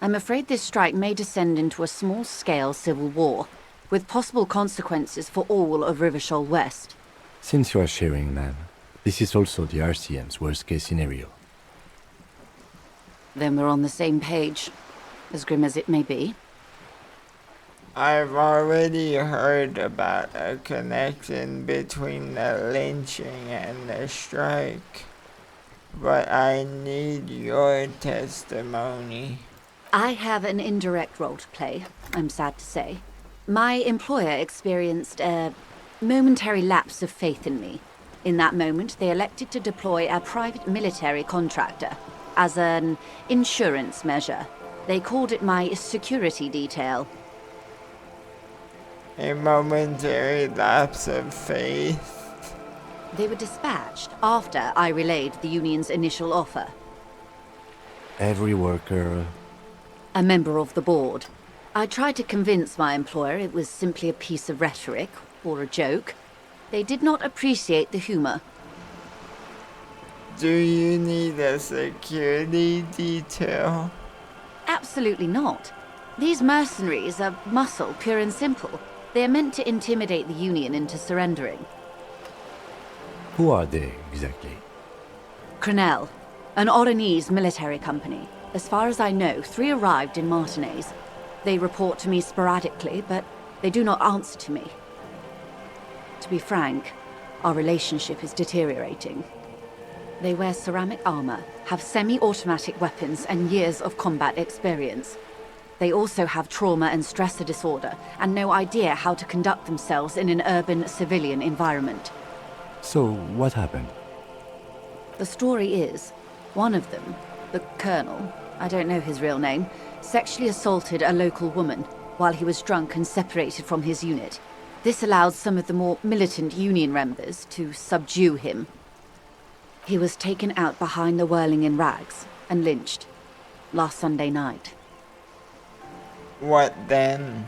I'm afraid this strike may descend into a small-scale civil war, with possible consequences for all of Rivershoal West. Since you are sharing, ma'am, this is also the RCM's worst-case scenario. Then we're on the same page, as grim as it may be. I've already heard about a connection between the lynching and the strike, but I need your testimony. I have an indirect role to play, I'm sad to say. My employer experienced a momentary lapse of faith in me. In that moment, they elected to deploy a private military contractor as an insurance measure. They called it my security detail. A momentary lapse of faith. They were dispatched after I relayed the union's initial offer. Every worker... A member of the board. I tried to convince my employer it was simply a piece of rhetoric, or a joke. They did not appreciate the humor. Do you need a security detail? Absolutely not. These mercenaries are muscle, pure and simple. They are meant to intimidate the Union into surrendering. Who are they, exactly? Crenell, an Oranese military company. As far as I know, 3 arrived in Martinez. They report to me sporadically, but they do not answer to me. To be frank, our relationship is deteriorating. They wear ceramic armor, have semi-automatic weapons, and years of combat experience. They also have trauma and stressor disorder, and no idea how to conduct themselves in an urban civilian environment. So, what happened? The story is, one of them, the Colonel, I don't know his real name, sexually assaulted a local woman while he was drunk and separated from his unit. This allowed some of the more militant Union members to subdue him. He was taken out behind the whirling in rags and lynched last Sunday night. What then?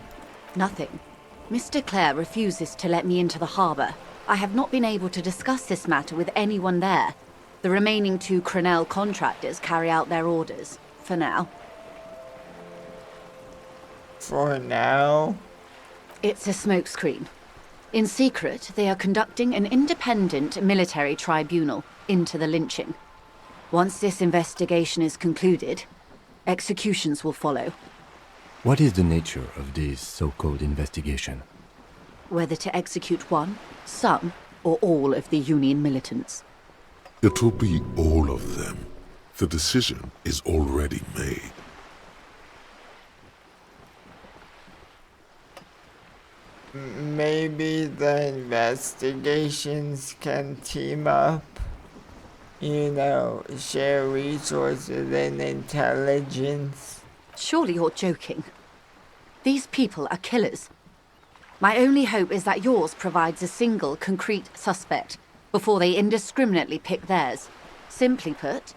Nothing. Mr. Clare refuses to let me into the harbour. I have not been able to discuss this matter with anyone there. The remaining 2 Crenell contractors carry out their orders, for now. For now? It's a smokescreen. In secret, they are conducting an independent military tribunal into the lynching. Once this investigation is concluded, executions will follow. What is the nature of this so-called investigation? Whether to execute one, some, or all of the Union militants. It will be all of them. The decision is already made. Maybe the investigations can team up. You know, share resources and intelligence. Surely you're joking. These people are killers. My only hope is that yours provides a single, concrete suspect before they indiscriminately pick theirs. Simply put,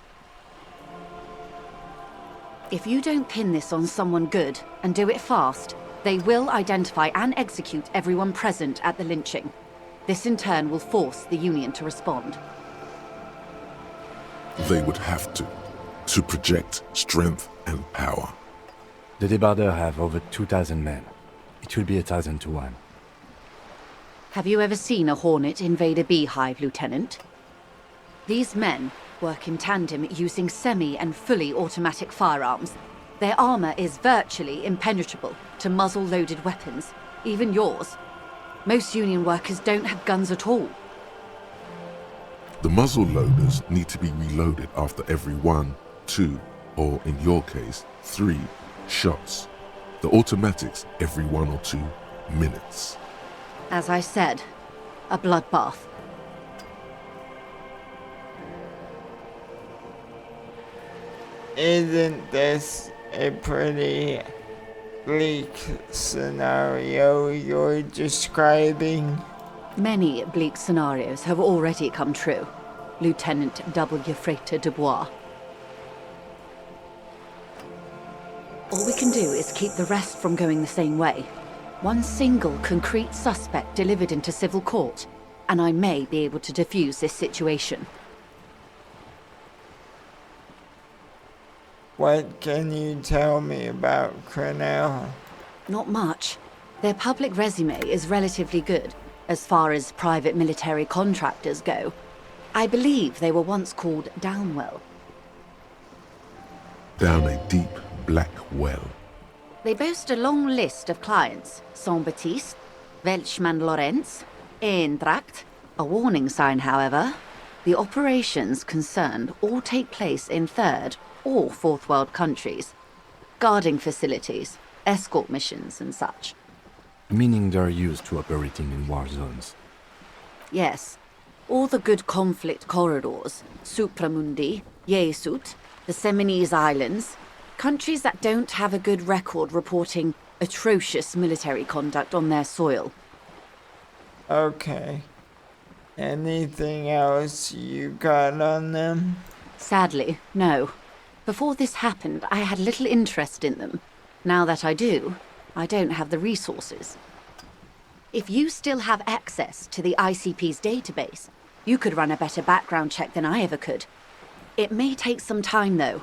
if you don't pin this on someone good and do it fast, they will identify and execute everyone present at the lynching. This in turn will force the Union to respond. They would have to project strength and power. The Debarders have over 2,000 men. It will be 1,000 to 1. Have you ever seen a Hornet invade a beehive, Lieutenant? These men work in tandem using semi- and fully automatic firearms. Their armor is virtually impenetrable to muzzle-loaded weapons, even yours. Most Union workers don't have guns at all. The muzzle loaders need to be reloaded after every 1, 2, or in your case, 3 shots. The automatics every 1 or 2 minutes. As I said, a bloodbath. Isn't this a pretty bleak scenario you're describing? Many bleak scenarios have already come true, Lieutenant W. Frater Dubois. All we can do is keep the rest from going the same way. One single concrete suspect delivered into civil court, and I may be able to defuse this situation. What can you tell me about Crenell? Not much. Their public resume is relatively good, as far as private military contractors go. I believe they were once called Downwell. Down a deep black well. They boast a long list of clients: Saint-Baptiste, Welchman-Lorenz, Eintracht. A warning sign, however. The operations concerned all take place in third or fourth world countries. Guarding facilities, escort missions and such. Meaning they're used to operating in war zones. Yes. All the good conflict corridors, Supramundi, Yesut, the Seminese Islands, countries that don't have a good record reporting atrocious military conduct on their soil. Okay. Anything else you got on them? Sadly, no. Before this happened, I had little interest in them. Now that I do, I don't have the resources. If you still have access to the ICP's database, you could run a better background check than I ever could. It may take some time, though.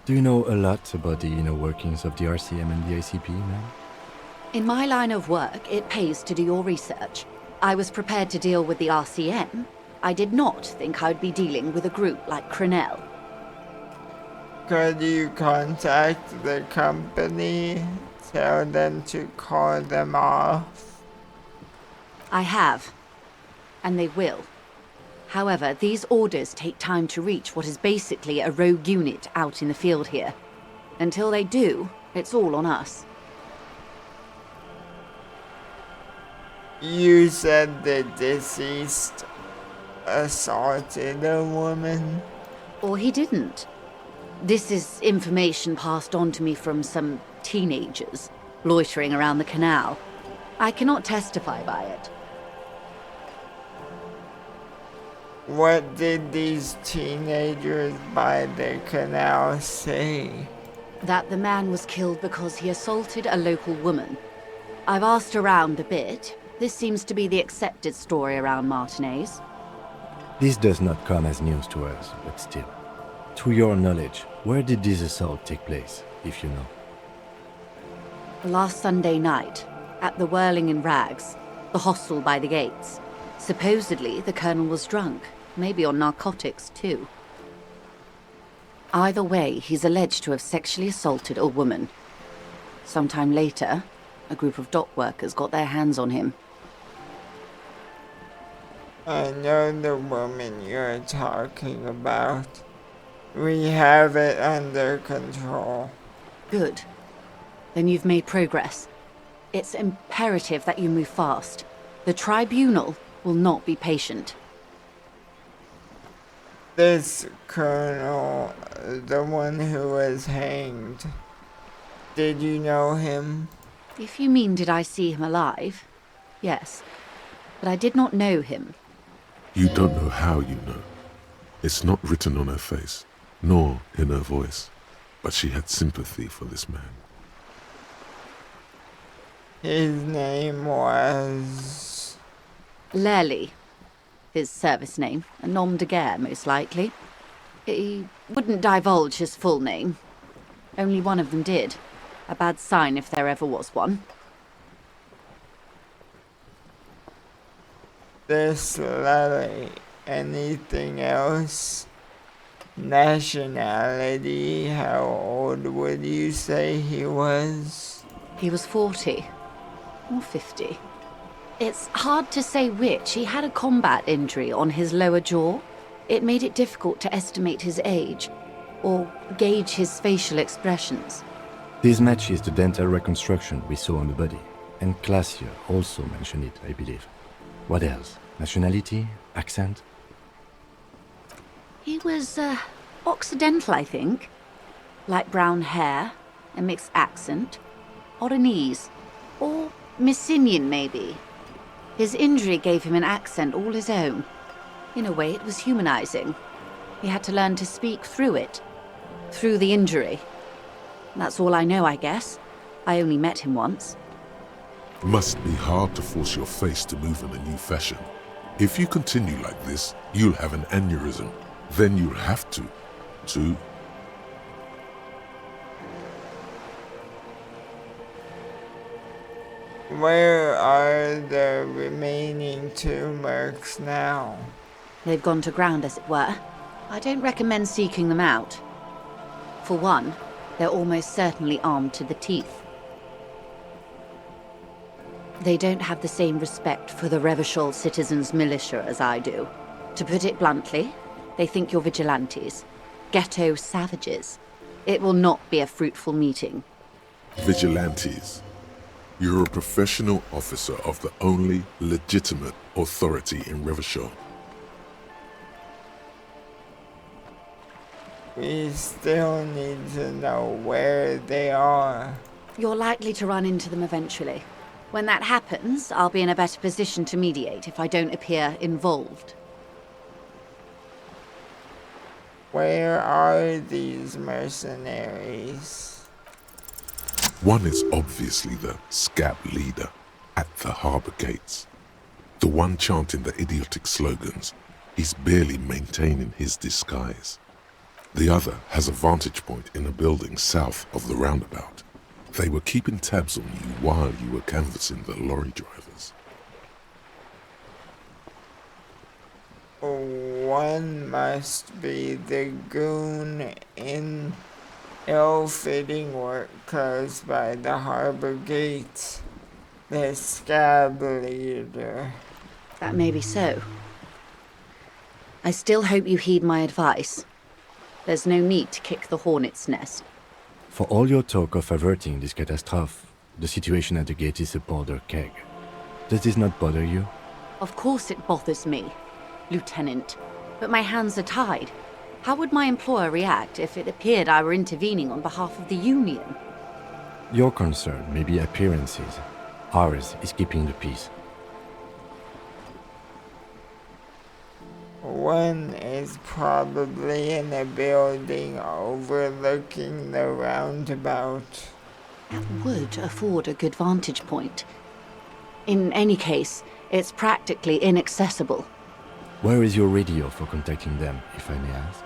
Do you know a lot about the inner workings of the RCM and the ICP, ma'am? In my line of work, it pays to do your research. I was prepared to deal with the RCM. I did not think I'd be dealing with a group like Crenell. Could you contact the company? Tell them to call them off? I have. And they will. However, these orders take time to reach what is basically a rogue unit out in the field here. Until they do, it's all on us. You said the deceased assaulted a woman? Or he didn't. This is information passed on to me from some teenagers loitering around the canal. I cannot testify by it. What did these teenagers by the canal say? That the man was killed because he assaulted a local woman. I've asked around a bit. This seems to be the accepted story around Martinez. This does not come as news to us, but still. To your knowledge, where did this assault take place, if you know? Last Sunday night, at the Whirling in Rags, the hostel by the gates. Supposedly, the colonel was drunk, maybe on narcotics too. Either way, he's alleged to have sexually assaulted a woman. Sometime later, a group of dock workers got their hands on him. I know the woman you're talking about. We have it under control. Good. Then you've made progress. It's imperative that you move fast. The tribunal will not be patient. This colonel, the one who was hanged, did you know him? If you mean did I see him alive, yes. But I did not know him. You don't know how you know. It's not written on her face, nor in her voice, but she had sympathy for this man. His name was... Lely. His service name, a nom de guerre, most likely. He wouldn't divulge his full name. Only one of them did. A bad sign if there ever was one. This Lely. Anything else? Nationality? How old would you say he was? He was 40. Or 50. It's hard to say which. He had a combat injury on his lower jaw. It made it difficult to estimate his age, or gauge his facial expressions. This matches the dental reconstruction we saw on the body, and Classier also mentioned it, I believe. What else? Nationality? Accent? He was, Occidental, I think. Light brown hair, a mixed accent, Oranese, or Messinian, maybe. His injury gave him an accent all his own. In a way, it was humanizing. He had to learn to speak through it, through the injury. That's all I know, I guess. I only met him once. Must be hard to force your face to move in a new fashion. If you continue like this, you'll have an aneurysm. Then you'll have to. Where are the remaining 2 mercs now? They've gone to ground, as it were. I don't recommend seeking them out. For one, they're almost certainly armed to the teeth. They don't have the same respect for the Revachol citizens' militia as I do. To put it bluntly, they think you're vigilantes. Ghetto savages. It will not be a fruitful meeting. Vigilantes. You're a professional officer of the only legitimate authority in Revachol. We still need to know where they are. You're likely to run into them eventually. When that happens, I'll be in a better position to mediate if I don't appear involved. Where are these mercenaries? One is obviously the scab leader at the harbor gates. The one chanting the idiotic slogans. He's barely maintaining his disguise. The other has a vantage point in a building south of the roundabout. They were keeping tabs on you while you were canvassing the lorry drivers. One must be the goon in ill-fitting work clothes by the harbor gates. The scab leader. That may be so. I still hope you heed my advice. There's no need to kick the hornet's nest. For all your talk of averting this catastrophe, the situation at the gate is a powder keg. Does this not bother you? Of course it bothers me, Lieutenant. But my hands are tied. How would my employer react if it appeared I were intervening on behalf of the Union? Your concern may be appearances. Ours is keeping the peace. One is probably in a building overlooking the roundabout. That would afford a good vantage point. In any case, it's practically inaccessible. Where is your radio for contacting them, if I may ask?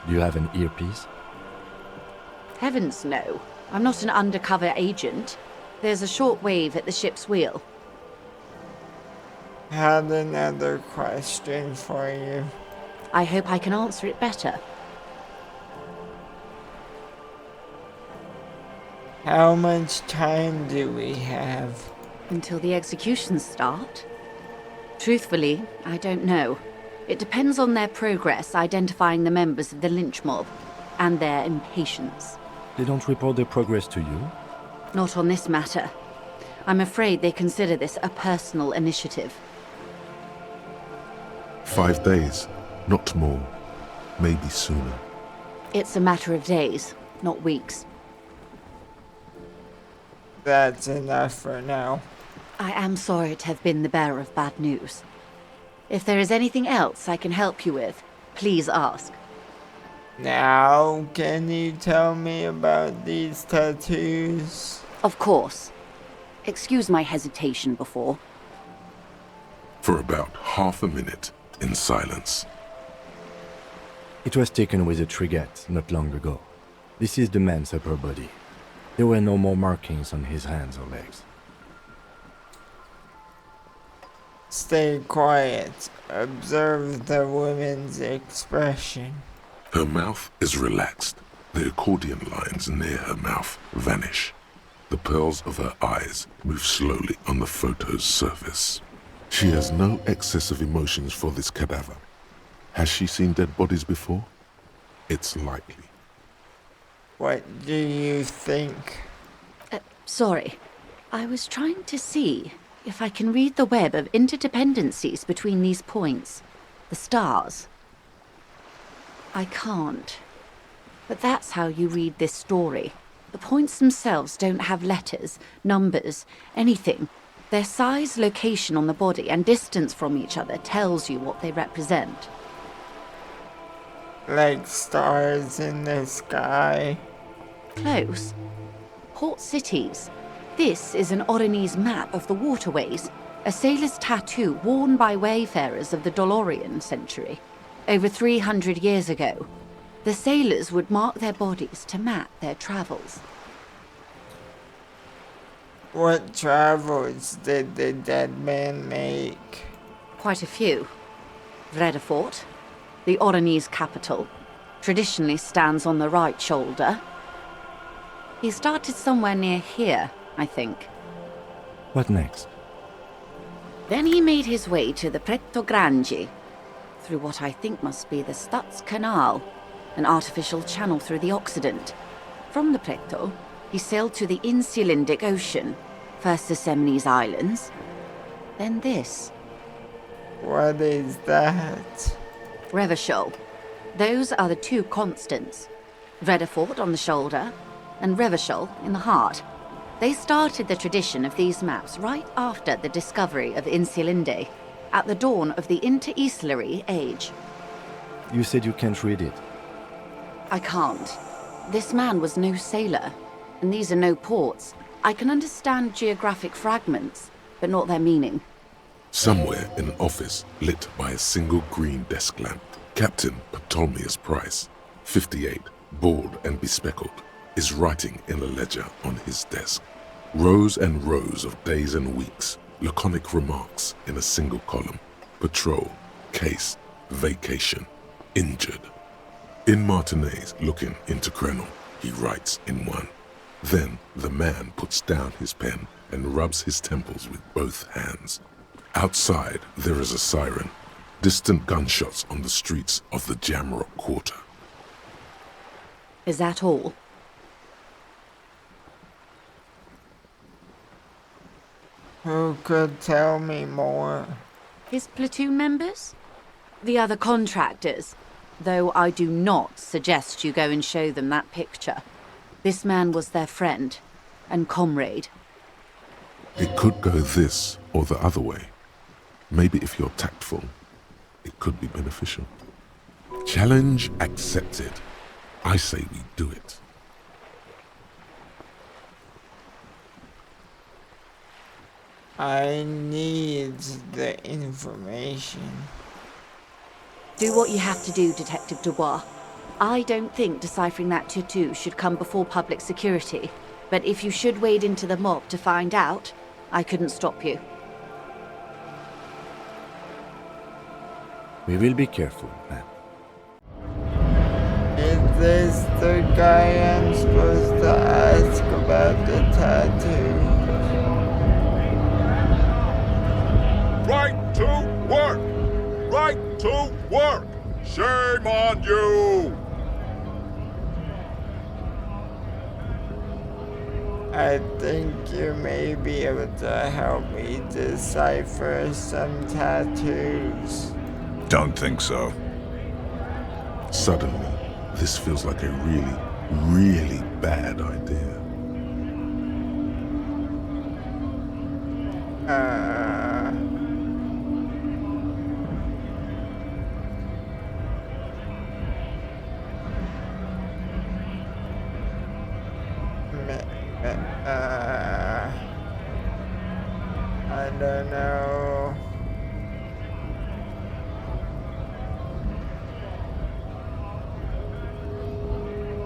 Do you have an earpiece? Heavens no. I'm not an undercover agent. There's a shortwave at the ship's wheel. Had another question for you. I hope I can answer it better. How much time do we have? Until the executions start? Truthfully, I don't know. It depends on their progress identifying the members of the lynch mob, and their impatience. They don't report their progress to you? Not on this matter. I'm afraid they consider this a personal initiative. 5 days, not more. Maybe sooner. It's a matter of days, not weeks. That's enough for now. I am sorry to have been the bearer of bad news. If there is anything else I can help you with, please ask. Now, can you tell me about these tattoos? Of course. Excuse my hesitation before. For about half a minute, in silence. It was taken with a trigette not long ago. This is the man's upper body. There were no more markings on his hands or legs. Stay quiet. Observe the woman's expression. Her mouth is relaxed. The accordion lines near her mouth vanish. The pearls of her eyes move slowly on the photo's surface. She has no excess of emotions for this cadaver. Has she seen dead bodies before? It's likely. What do you think? Sorry. I was trying to see if I can read the web of interdependencies between these points. The stars. I can't. But that's how you read this story. The points themselves don't have letters, numbers, anything. Their size, location on the body, and distance from each other tells you what they represent. Like stars in the sky? Close. Port cities. This is an Oronese map of the waterways, a sailor's tattoo worn by wayfarers of the Dolorian century. Over 300 years ago, the sailors would mark their bodies to map their travels. What travels did the dead man make? Quite a few. Vredefort, the Oronese capital, traditionally stands on the right shoulder. He started somewhere near here, I think. What next? Then he made his way to the Pretto Grande, through what I think must be the Stutz Canal, an artificial channel through the Occident. From the Pretto, he sailed to the Insulindic Ocean, first the Semnes Islands, then this. What is that? Revachol. Those are the two constants. Vredefort on the shoulder, and Revachol in the heart. They started the tradition of these maps right after the discovery of Insulinde, at the dawn of the Interinsulary Age. You said you can't read it. I can't. This man was no sailor, and these are no ports. I can understand geographic fragments, but not their meaning. Somewhere in an office lit by a single green desk lamp, Captain Ptolemaeus Price, 58, bald and bespectacled, is writing in a ledger on his desk. Rows and rows of days and weeks, laconic remarks in a single column. Patrol, case, vacation, injured. In Martinez looking into Krenel, he writes in one. Then the man puts down his pen and rubs his temples with both hands. Outside, there is a siren. Distant gunshots on the streets of the Jamrock Quarter. Is that all? Who could tell me more? His platoon members? The other contractors. Though I do not suggest you go and show them that picture. This man was their friend and comrade. It could go this or the other way. Maybe if you're tactful, it could be beneficial. Challenge accepted. I say we do it. I need the information. Do what you have to do, Detective Dubois. I don't think deciphering that tattoo should come before public security. But if you should wade into the mob to find out, I couldn't stop you. We will be careful, ma'am. Is this the guy I'm supposed to ask about the tattoo? Right to work! Right to work! Shame on you! I think you may be able to help me decipher some tattoos. Don't think so. Suddenly, this feels like a really, really bad idea. don't know.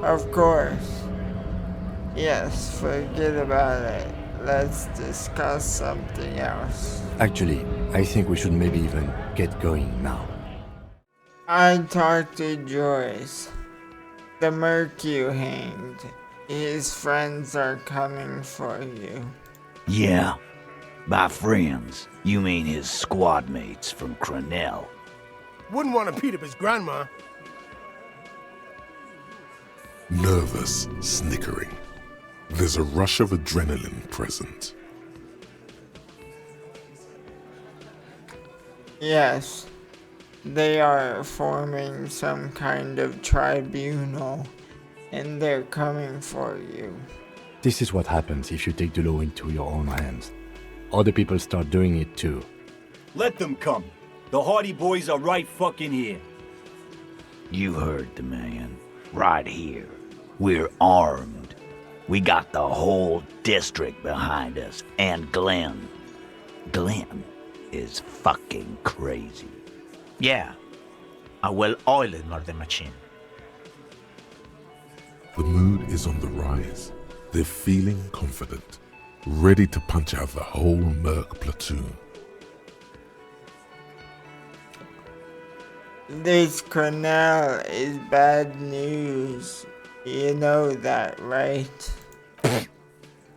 Of course. Yes, forget about it. Let's discuss something else. Actually, I think we should maybe even get going now. I talked to Joyce. The merc you hanged. His friends are coming for you. Yeah. By friends, you mean his squad mates from Crenell. Wouldn't want to beat up his grandma. Nervous snickering. There's a rush of adrenaline present. Yes, they are forming some kind of tribunal, and they're coming for you. This is what happens if you take the law into your own hands. Other people start doing it too. Let them come. The Hardy Boys are right fucking here. You heard the man. Right here. We're armed. We got the whole district behind us. And Glenn. Glenn is fucking crazy. Yeah. A well-oiled murder machine. The mood is on the rise. They're feeling confident, ready to punch out the whole merc platoon. This Cornell is bad news. You know that, right?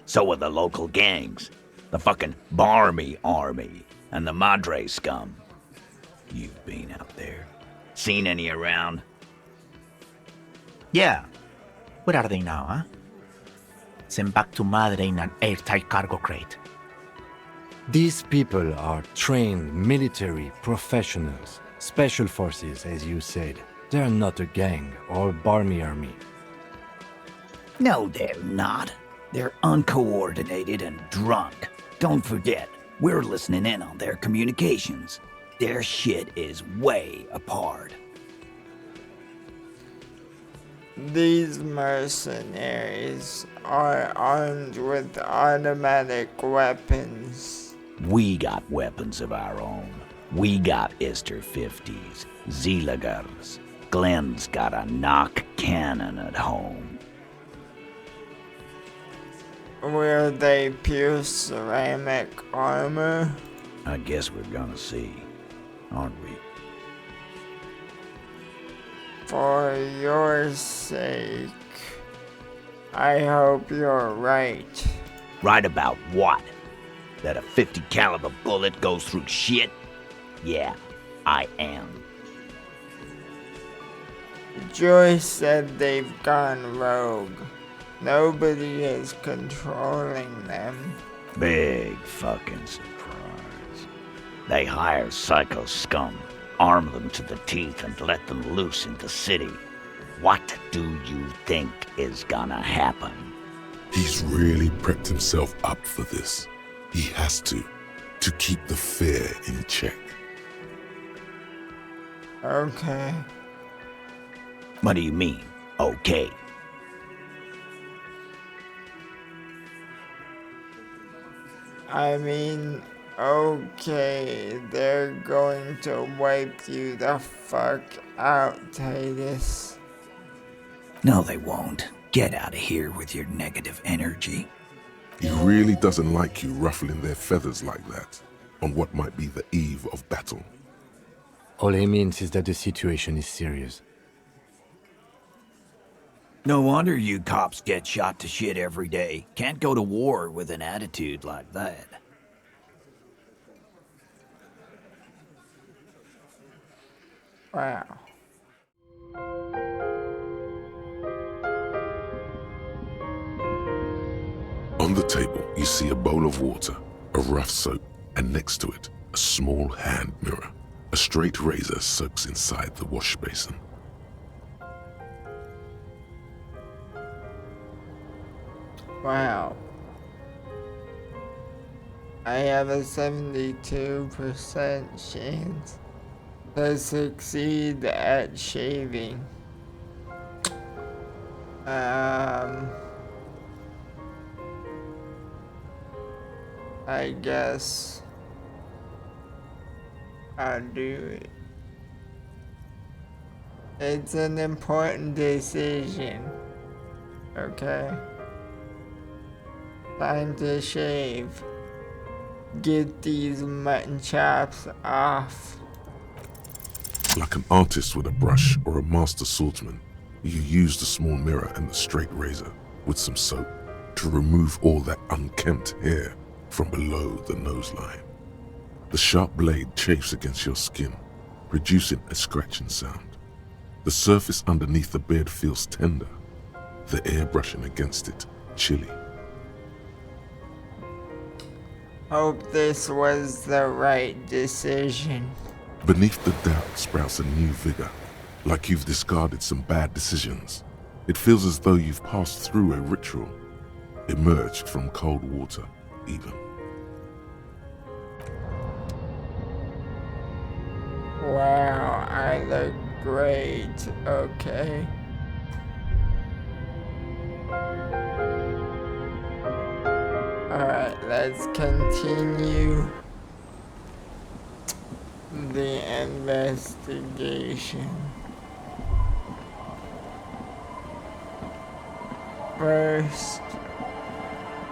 So are the local gangs. The fucking Barmy Army and the Madre scum. You've been out there. Seen any around? Yeah. Where are they now, huh? Sent back to Madre in an airtight cargo crate. These people are trained military professionals, special forces, as you said. They're not a gang or a barmy army. No, they're not. They're uncoordinated and drunk. Don't forget, we're listening in on their communications. Their shit is way apart. These mercenaries are armed with automatic weapons. We got weapons of our own. We got Ister 50s, Zeelagers. Glenn's got a knock cannon at home. Will they pierce ceramic armor? I guess we're gonna see, aren't we? For your sake, I hope you're right. Right about what? That a 50 caliber bullet goes through shit? Yeah, I am. Joyce said they've gone rogue. Nobody is controlling them. Big fucking surprise. They hire psycho scum, arm them to the teeth, and let them loose in the city. What do you think is gonna happen? He's really prepped himself up for this. He has to keep the fear in check. Okay. What do you mean, okay? I mean, okay, they're going to wipe you the fuck out, Titus. No, they won't. Get out of here with your negative energy. He really doesn't like you ruffling their feathers like that, on what might be the eve of battle. All he means is that the situation is serious. No wonder you cops get shot to shit every day. Can't go to war with an attitude like that. Wow. On the table, you see a bowl of water, a rough soap, and next to it, a small hand mirror. A straight razor soaks inside the wash basin. Wow. I have a 72% chance to succeed at shaving. I guess I'll do it. It's an important decision. Okay? Time to shave. Get these mutton chops off. Like an artist with a brush or a master swordsman, you use the small mirror and the straight razor with some soap to remove all that unkempt hair from below the nose line. The sharp blade chafes against your skin, producing a scratching sound. The surface underneath the beard feels tender, the air brushing against it chilly. Hope this was the right decision. Beneath the doubt sprouts a new vigor, like you've discarded some bad decisions. It feels as though you've passed through a ritual, emerged from cold water, even. Wow, I look great, okay? Alright, let's continue the investigation. First,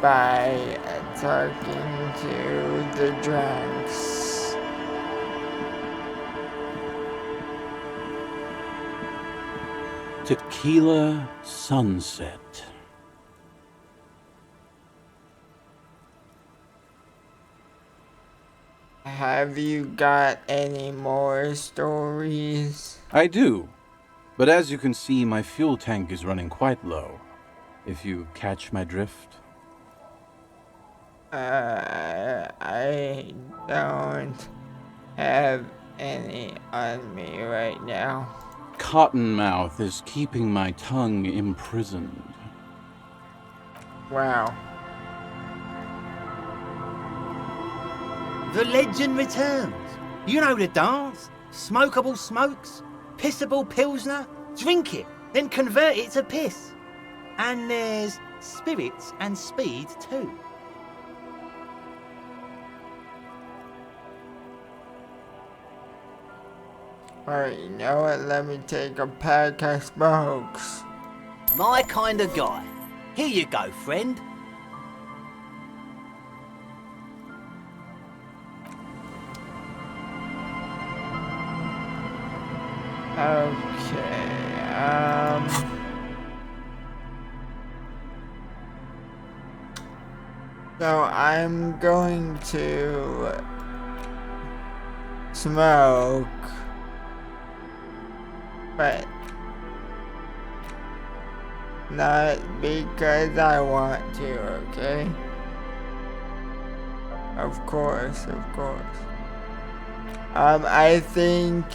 by talking to the drunks. Tequila Sunset. Have you got any more stories? I do, but as you can see, my fuel tank is running quite low, if you catch my drift. I don't have any on me right now. Cottonmouth is keeping my tongue imprisoned. Wow. The legend returns. You know the dance. Smokable smokes, pissable pilsner. Drink it, then convert it to piss. And there's spirits and speed too. Alright, you know what? Let me take a pack of smokes. My kind of guy. Here you go, friend. Okay, so I'm going to smoke, but not because I want to, okay? Of course, of course. I think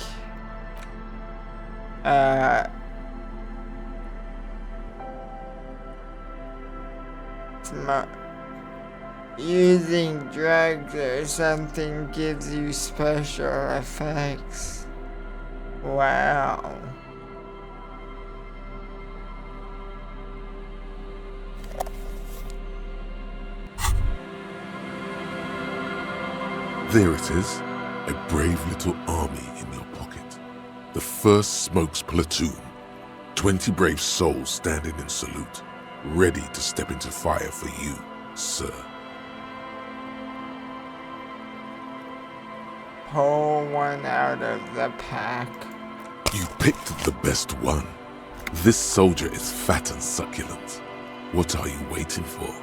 using drugs or something gives you special effects. Wow. There it is, a brave little army in your pocket. The first Smokes platoon. 20 brave souls standing in salute, ready to step into fire for you, sir. Pull one out of the pack. You picked the best one. This soldier is fat and succulent. What are you waiting for?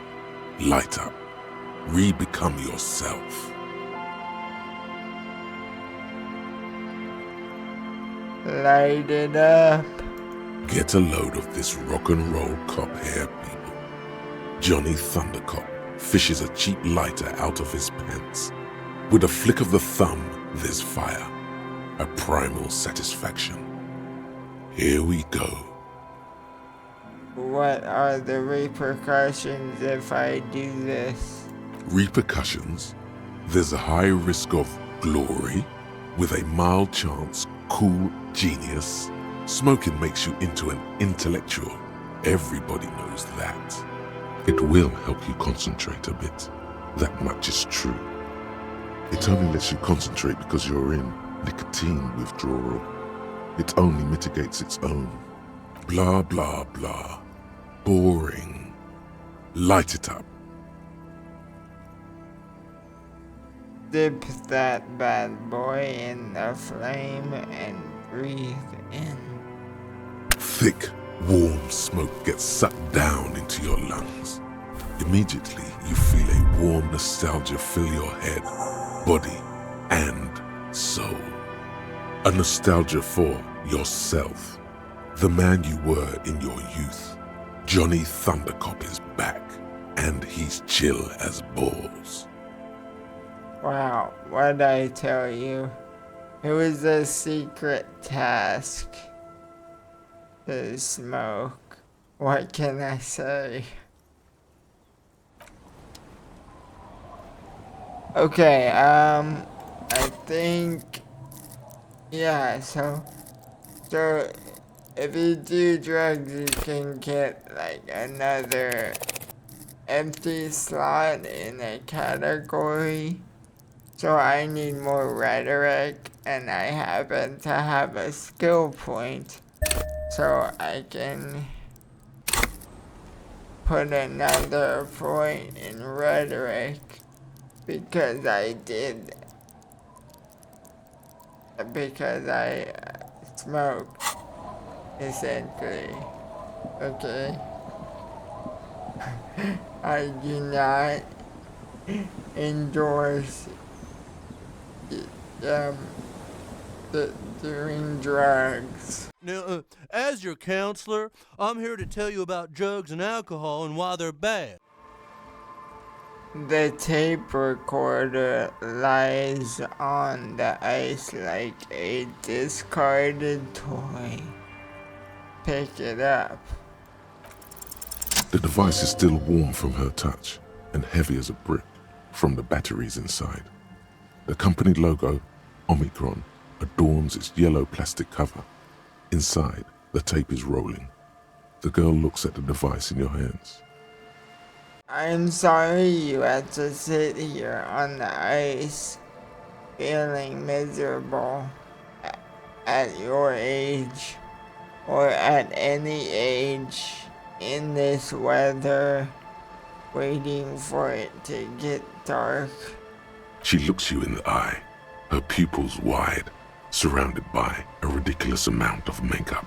Light up. Re-become yourself. Light it up. Get a load of this rock and roll cop hair, people. Johnny Thundercop fishes a cheap lighter out of his pants. With a flick of the thumb, there's fire. A primal satisfaction. Here we go. What are the repercussions if I do this? Repercussions? There's a high risk of glory, with a mild chance, cool genius. Smoking makes you into an intellectual. Everybody knows that. It will help you concentrate a bit. That much is true. It only lets you concentrate because you're in nicotine withdrawal. It only mitigates its own. Blah, blah, blah. Boring. Light it up. Dip that bad boy in the flame and breathe in. Thick, warm smoke gets sucked down into your lungs. Immediately, you feel a warm nostalgia fill your head, body, and soul. A nostalgia for yourself. The man you were in your youth. Johnny Thundercop is back, and he's chill as balls. Wow, what'd I tell you? It was a secret task to smoke. What can I say? Okay, I think, yeah, so if you do drugs, you can get like another empty slot in a category. So I need more rhetoric, and I happen to have a skill point, so I can put another point in rhetoric because I smoked, essentially. Okay? I do not endorse doing drugs. Now, as your counselor, I'm here to tell you about drugs and alcohol and why they're bad. The tape recorder lies on the ice like a discarded toy. Pick it up. The device is still warm from her touch and heavy as a brick from the batteries inside. The company logo, Omicron, adorns its yellow plastic cover. Inside, the tape is rolling. The girl looks at the device in your hands. I'm sorry you had to sit here on the ice, feeling miserable at your age, or at any age in this weather, waiting for it to get dark. She looks you in the eye, her pupils wide, surrounded by a ridiculous amount of makeup.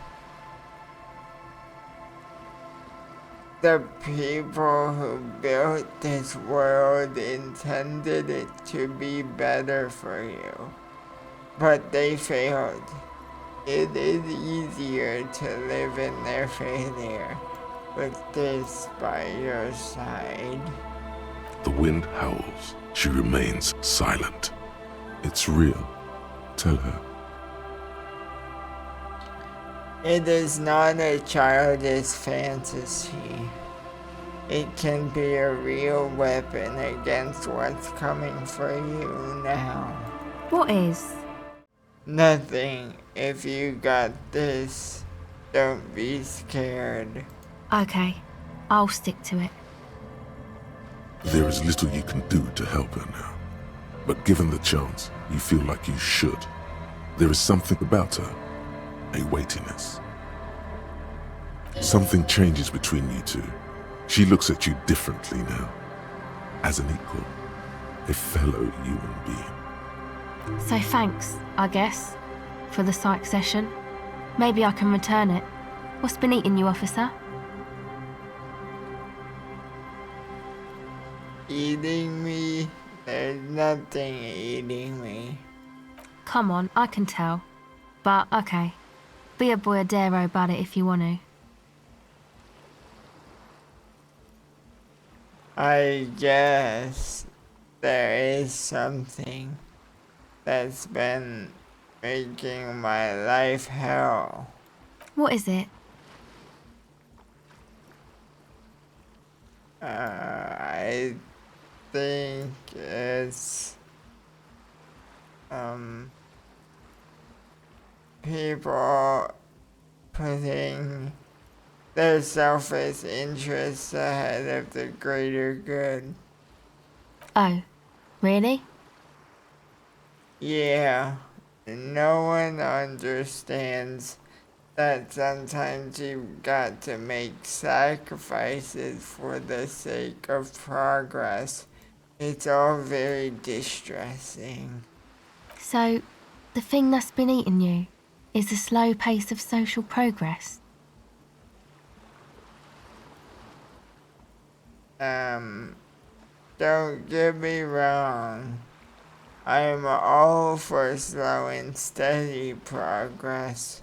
The people who built this world intended it to be better for you, but they failed. It is easier to live in their failure with this by your side. The wind howls. She remains silent. It's real. Tell her. It is not a childish fantasy. It can be a real weapon against what's coming for you now. What is? Nothing. If you got this, don't be scared. Okay, I'll stick to it. There is little you can do to help her now. But given the chance, you feel like you should. There is something about her, a weightiness. Something changes between you two. She looks at you differently now. As an equal, a fellow human being. So thanks, I guess, for the psych session. Maybe I can return it. What's been eating you, officer? Eating me? There's nothing eating me. Come on, I can tell. But, okay. Be a boyadero about it if you want to. I guess there is something that's been making my life hell. What is it? I think it's people putting their selfish interests ahead of the greater good. Oh, really? Yeah, no one understands that sometimes you've got to make sacrifices for the sake of progress. It's all very distressing. So, the thing that's been eating you is the slow pace of social progress? Don't get me wrong. I'm all for slow and steady progress.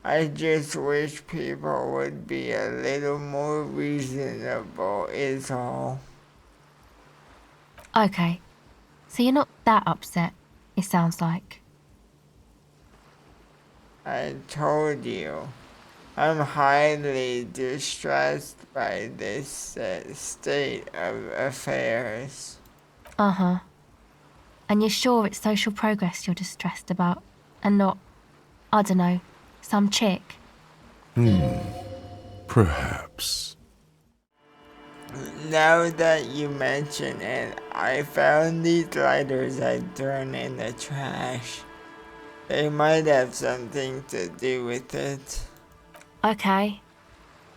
I just wish people would be a little more reasonable, is all. Okay, so you're not that upset, it sounds like. I told you, I'm highly distressed by this state of affairs. Uh-huh. And you're sure it's social progress you're distressed about, and not, I don't know, some chick? Perhaps. Now that you mention it, I found these lighters I'd thrown in the trash. They might have something to do with it. Okay.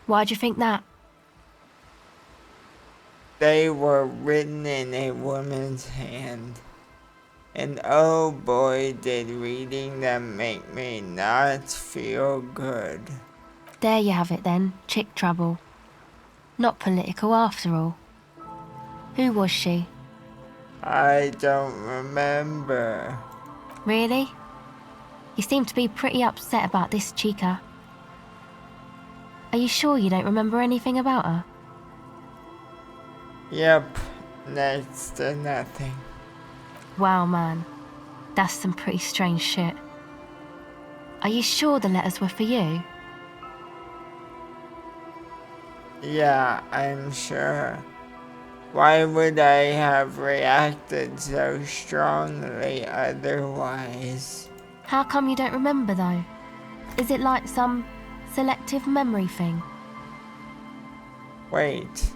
Why'd you think that? They were written in a woman's hand. And oh boy, did reading them make me not feel good. There you have it then, chick trouble. Not political after all. Who was she? I don't remember. Really? You seem to be pretty upset about this chica. Are you sure you don't remember anything about her? Yep, next to nothing. Wow, man. That's some pretty strange shit. Are you sure the letters were for you? Yeah, I'm sure. Why would I have reacted so strongly otherwise? How come you don't remember, though? Is it like some selective memory thing? Wait,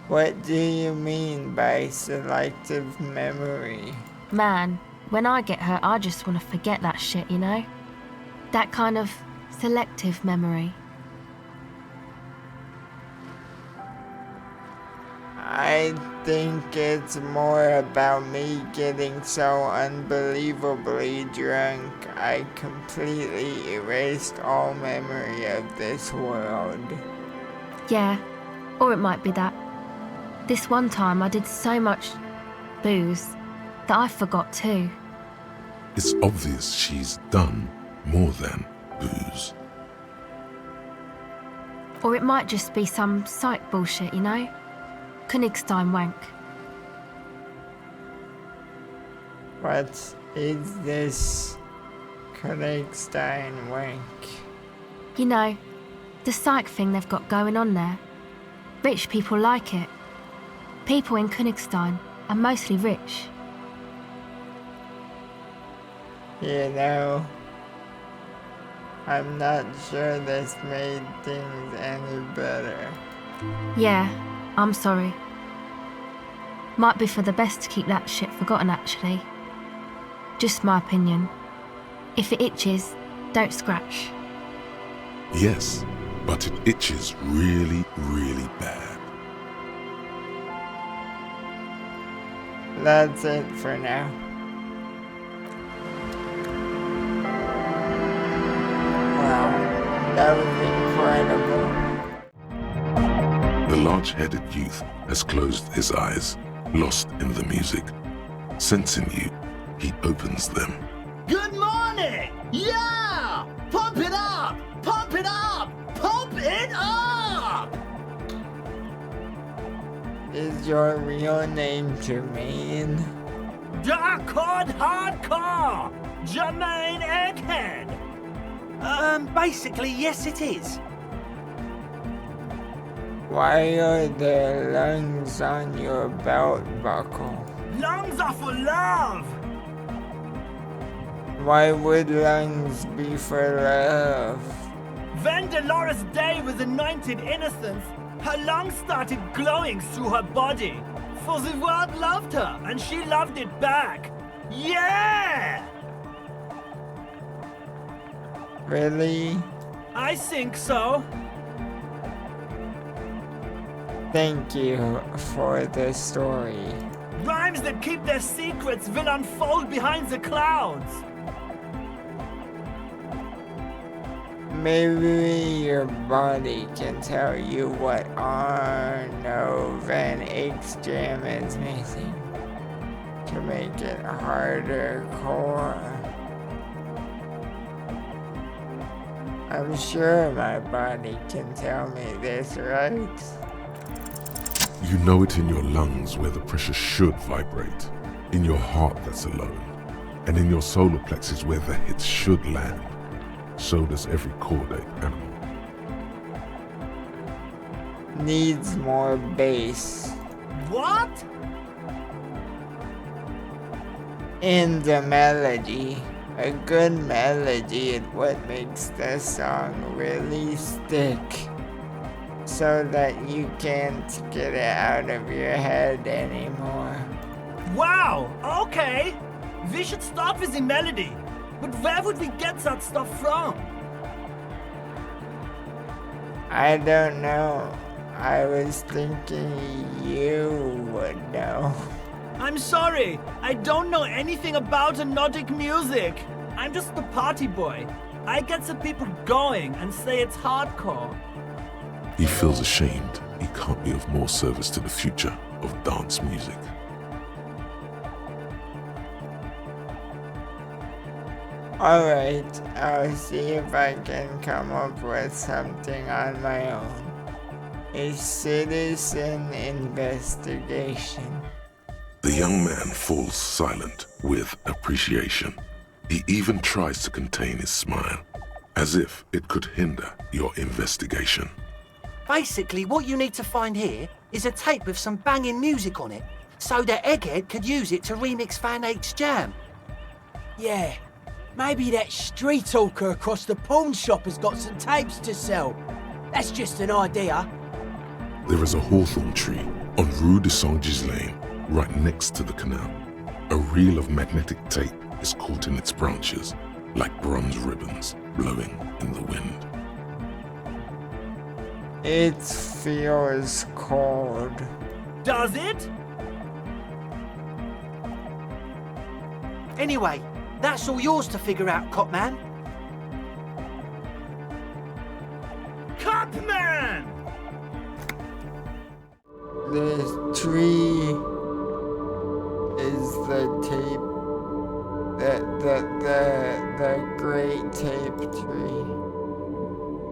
what do you mean by selective memory? Man, when I get hurt, I just want to forget that shit, you know? That kind of selective memory. I think it's more about me getting so unbelievably drunk I completely erased all memory of this world. Yeah, or it might be that. This one time I did so much booze that I forgot too. It's obvious she's done more than booze. Or it might just be some psych bullshit, you know? Königstein wank. What is this Königstein wank? You know, the psych thing they've got going on there. Rich people like it. People in Königstein are mostly rich. You know, I'm not sure this made things any better. Yeah, I'm sorry. Might be for the best to keep that shit forgotten, actually. Just my opinion. If it itches, don't scratch. Yes, but it itches really, really bad. That's it for now. Wow, that was incredible. The large-headed youth has closed his eyes, lost in the music. Sensing you, he opens them. Good morning! Yeah! Pump it up! Pump it up! Pump it up! Is your real name Jermaine? Dark-Hard Hardcore! Jermaine Egghead! Basically, yes it is. Why are there lungs on your belt buckle? Lungs are for love! Why would lungs be for love? When Dolores Day was anointed innocence, her lungs started glowing through her body. For the world loved her, and she loved it back. Yeah! Really? I think so. Thank you for the story. Rhymes that keep their secrets will unfold behind the clouds. Maybe your body can tell you what Arno Van Eyck's jam is missing to make it harder core. I'm sure my body can tell me this, right? You know it in your lungs where the pressure should vibrate, in your heart that's alone, and in your solar plexus where the hits should land. So does every chordate animal. Needs more bass. What? In the melody. A good melody is what makes the song really stick. So that you can't get it out of your head anymore. Wow, okay. We should start with the melody. But where would we get that stuff from? I don't know. I was thinking you would know. I'm sorry. I don't know anything about Nordic music. I'm just the party boy. I get the people going and say it's hardcore. He feels ashamed he can't be of more service to the future of dance music. Alright, I'll see if I can come up with something on my own. A citizen investigation. The young man falls silent with appreciation. He even tries to contain his smile, as if it could hinder your investigation. Basically, what you need to find here is a tape with some banging music on it, so that Egghead could use it to remix Van Eyck's jam. Yeah, maybe that street hawker across the pawn shop has got some tapes to sell. That's just an idea. There is a hawthorn tree on Rue de Saint-Ghislain, right next to the canal. A reel of magnetic tape is caught in its branches, like bronze ribbons blowing in the wind. It feels cold. Does it? Anyway, that's all yours to figure out, Copman. Copman! The tree is the tape. The great tape tree.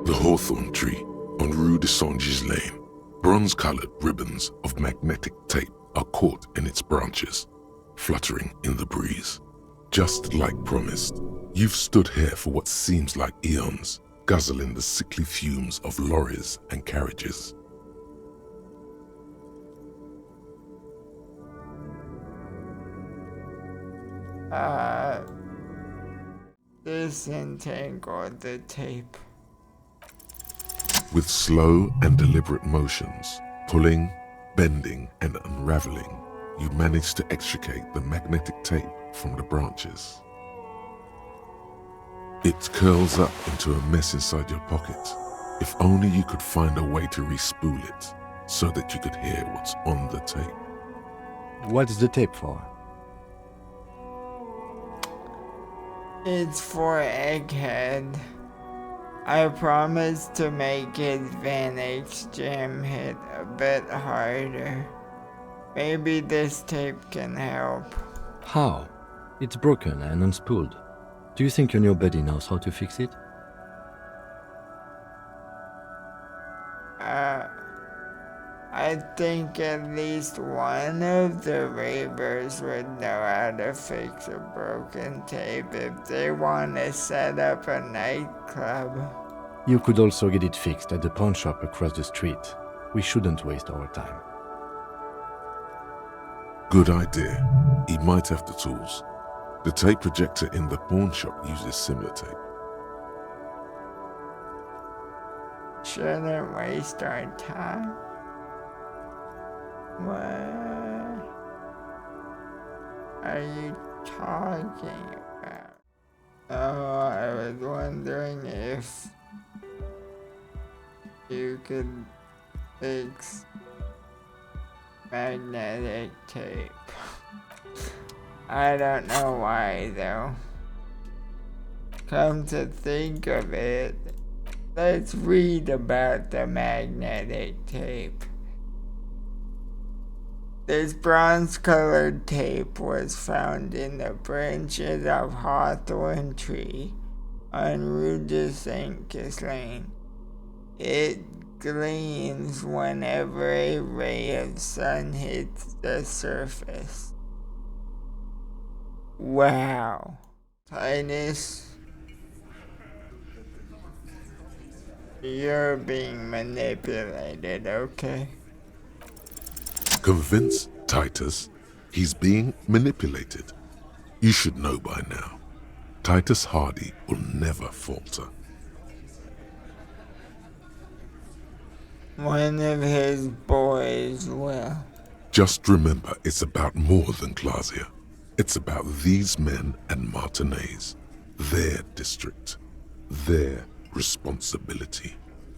The hawthorn tree on Rue de Saint-Ghislain, bronze-colored ribbons of magnetic tape are caught in its branches, fluttering in the breeze. Just like promised, you've stood here for what seems like eons, guzzling the sickly fumes of lorries and carriages. Disentangle the tape. With slow and deliberate motions, pulling, bending, and unraveling, you manage to extricate the magnetic tape from the branches. It curls up into a mess inside your pocket. If only you could find a way to re-spool it, so that you could hear what's on the tape. What's the tape for? It's for Egghead. I promised to make his Van Eyck's jam hit a bit harder. Maybe this tape can help. How? It's broken and unspooled. Do you think your new buddy knows how to fix it? I think at least one of the ravers would know how to fix a broken tape if they want to set up a nightclub. You could also get it fixed at the pawn shop across the street. We shouldn't waste our time. Good idea. He might have the tools. The tape projector in the pawn shop uses similar tape. Shouldn't waste our time. What are you talking about? Oh, I was wondering if you could fix magnetic tape. I don't know why though. Come to think of it, let's read about the magnetic tape. This bronze-colored tape was found in the branches of hawthorn tree on Rue de Saint Ghislain. It gleams whenever a ray of sun hits the surface. Wow. Titus, you're being manipulated, okay? Convince Titus he's being manipulated. You should know by now. Titus Hardy will never falter. One of his boys will. Just remember, it's about more than Glasia. It's about these men and Martinez, their district, their responsibility.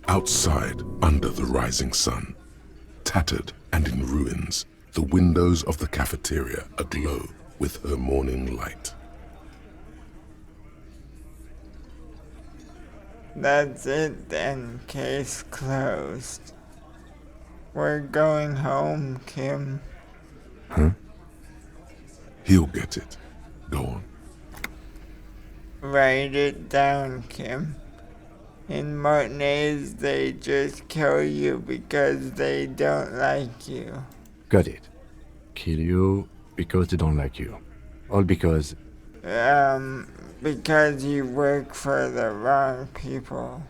Outside, under the rising sun, tattered and in ruins, the windows of the cafeteria aglow with her morning light. That's it then, case closed. We're going home, Kim. Huh? He'll get it. Go on. Write it down, Kim. In Martinez, they just kill you because they don't like you. Got it. Kill you because they don't like you. All because... Because you work for the wrong people.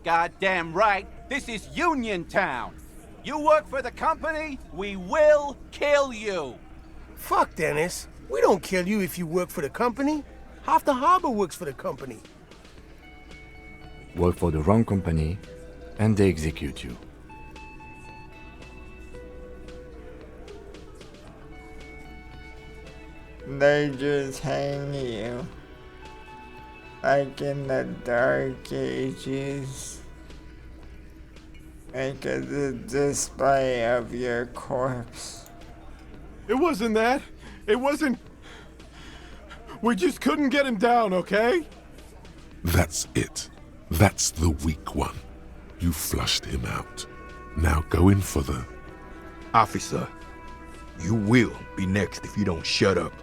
Goddamn right. This is Union Town. You work for the company, we will kill you. Fuck, Dennis. We don't kill you if you work for the company. Half the harbor works for the company. Work for the wrong company, and they execute you. They just hang you. Like in the Dark Ages. Make a display of your corpse. It wasn't that. It wasn't... We just couldn't get him down, okay? That's it. That's the weak one. You flushed him out. Now go in for the... Officer, you will be next if you don't shut up.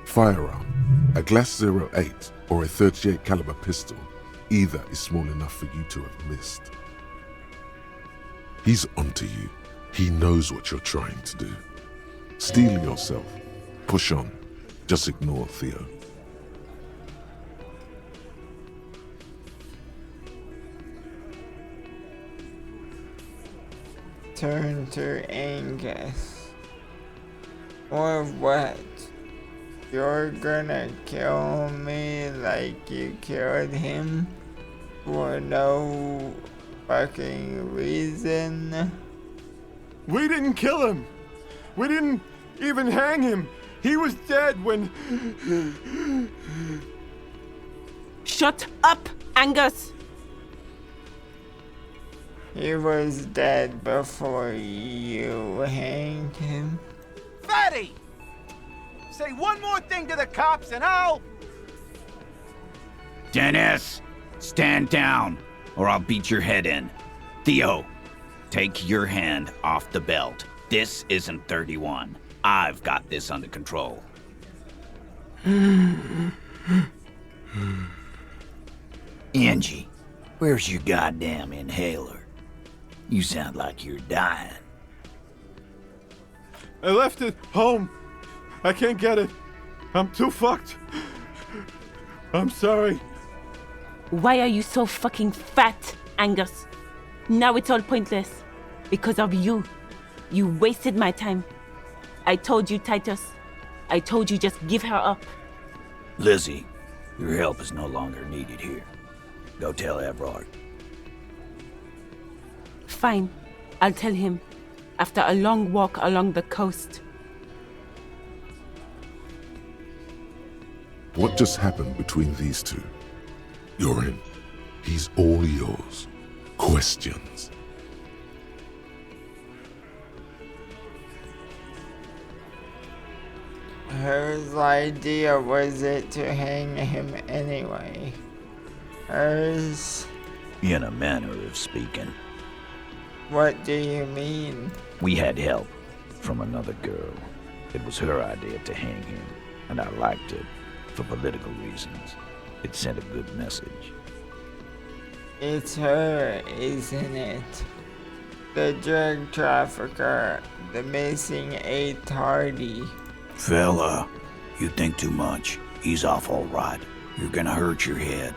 Firearm. A Glass 08 or a 38 caliber pistol. Either is small enough for you to have missed. He's onto you. He knows what you're trying to do. Steel yourself. Push on. Just ignore Theo. Turn to Angus. Or what? You're gonna kill me like you killed him? For no fucking reason? We didn't kill him. We didn't even hang him. He was dead when... Shut up, Angus! He was dead before you hanged him. Fatty! Say one more thing to the cops and I'll... Dennis, stand down, or I'll beat your head in. Theo, take your hand off the belt. This isn't 31. I've got this under control. Angie, where's your goddamn inhaler? You sound like you're dying. I left it home. I can't get it. I'm too fucked. I'm sorry. Why are you so fucking fat, Angus? Now it's all pointless. Because of you. You wasted my time. I told you, Titus. I told you just give her up. Lizzie, your help is no longer needed here. Go tell Everard. Fine. I'll tell him. after a long walk along the coast. What just happened between these two? You're in. He's all yours. Questions. Whose idea was it to hang him anyway? Hers? In a manner of speaking. What do you mean? We had help from another girl. It was her idea to hang him, and I liked it for political reasons. It sent a good message. It's her, isn't it? The drug trafficker, the missing 8th Hardy. Fella, you think too much. He's off all right. You're gonna hurt your head.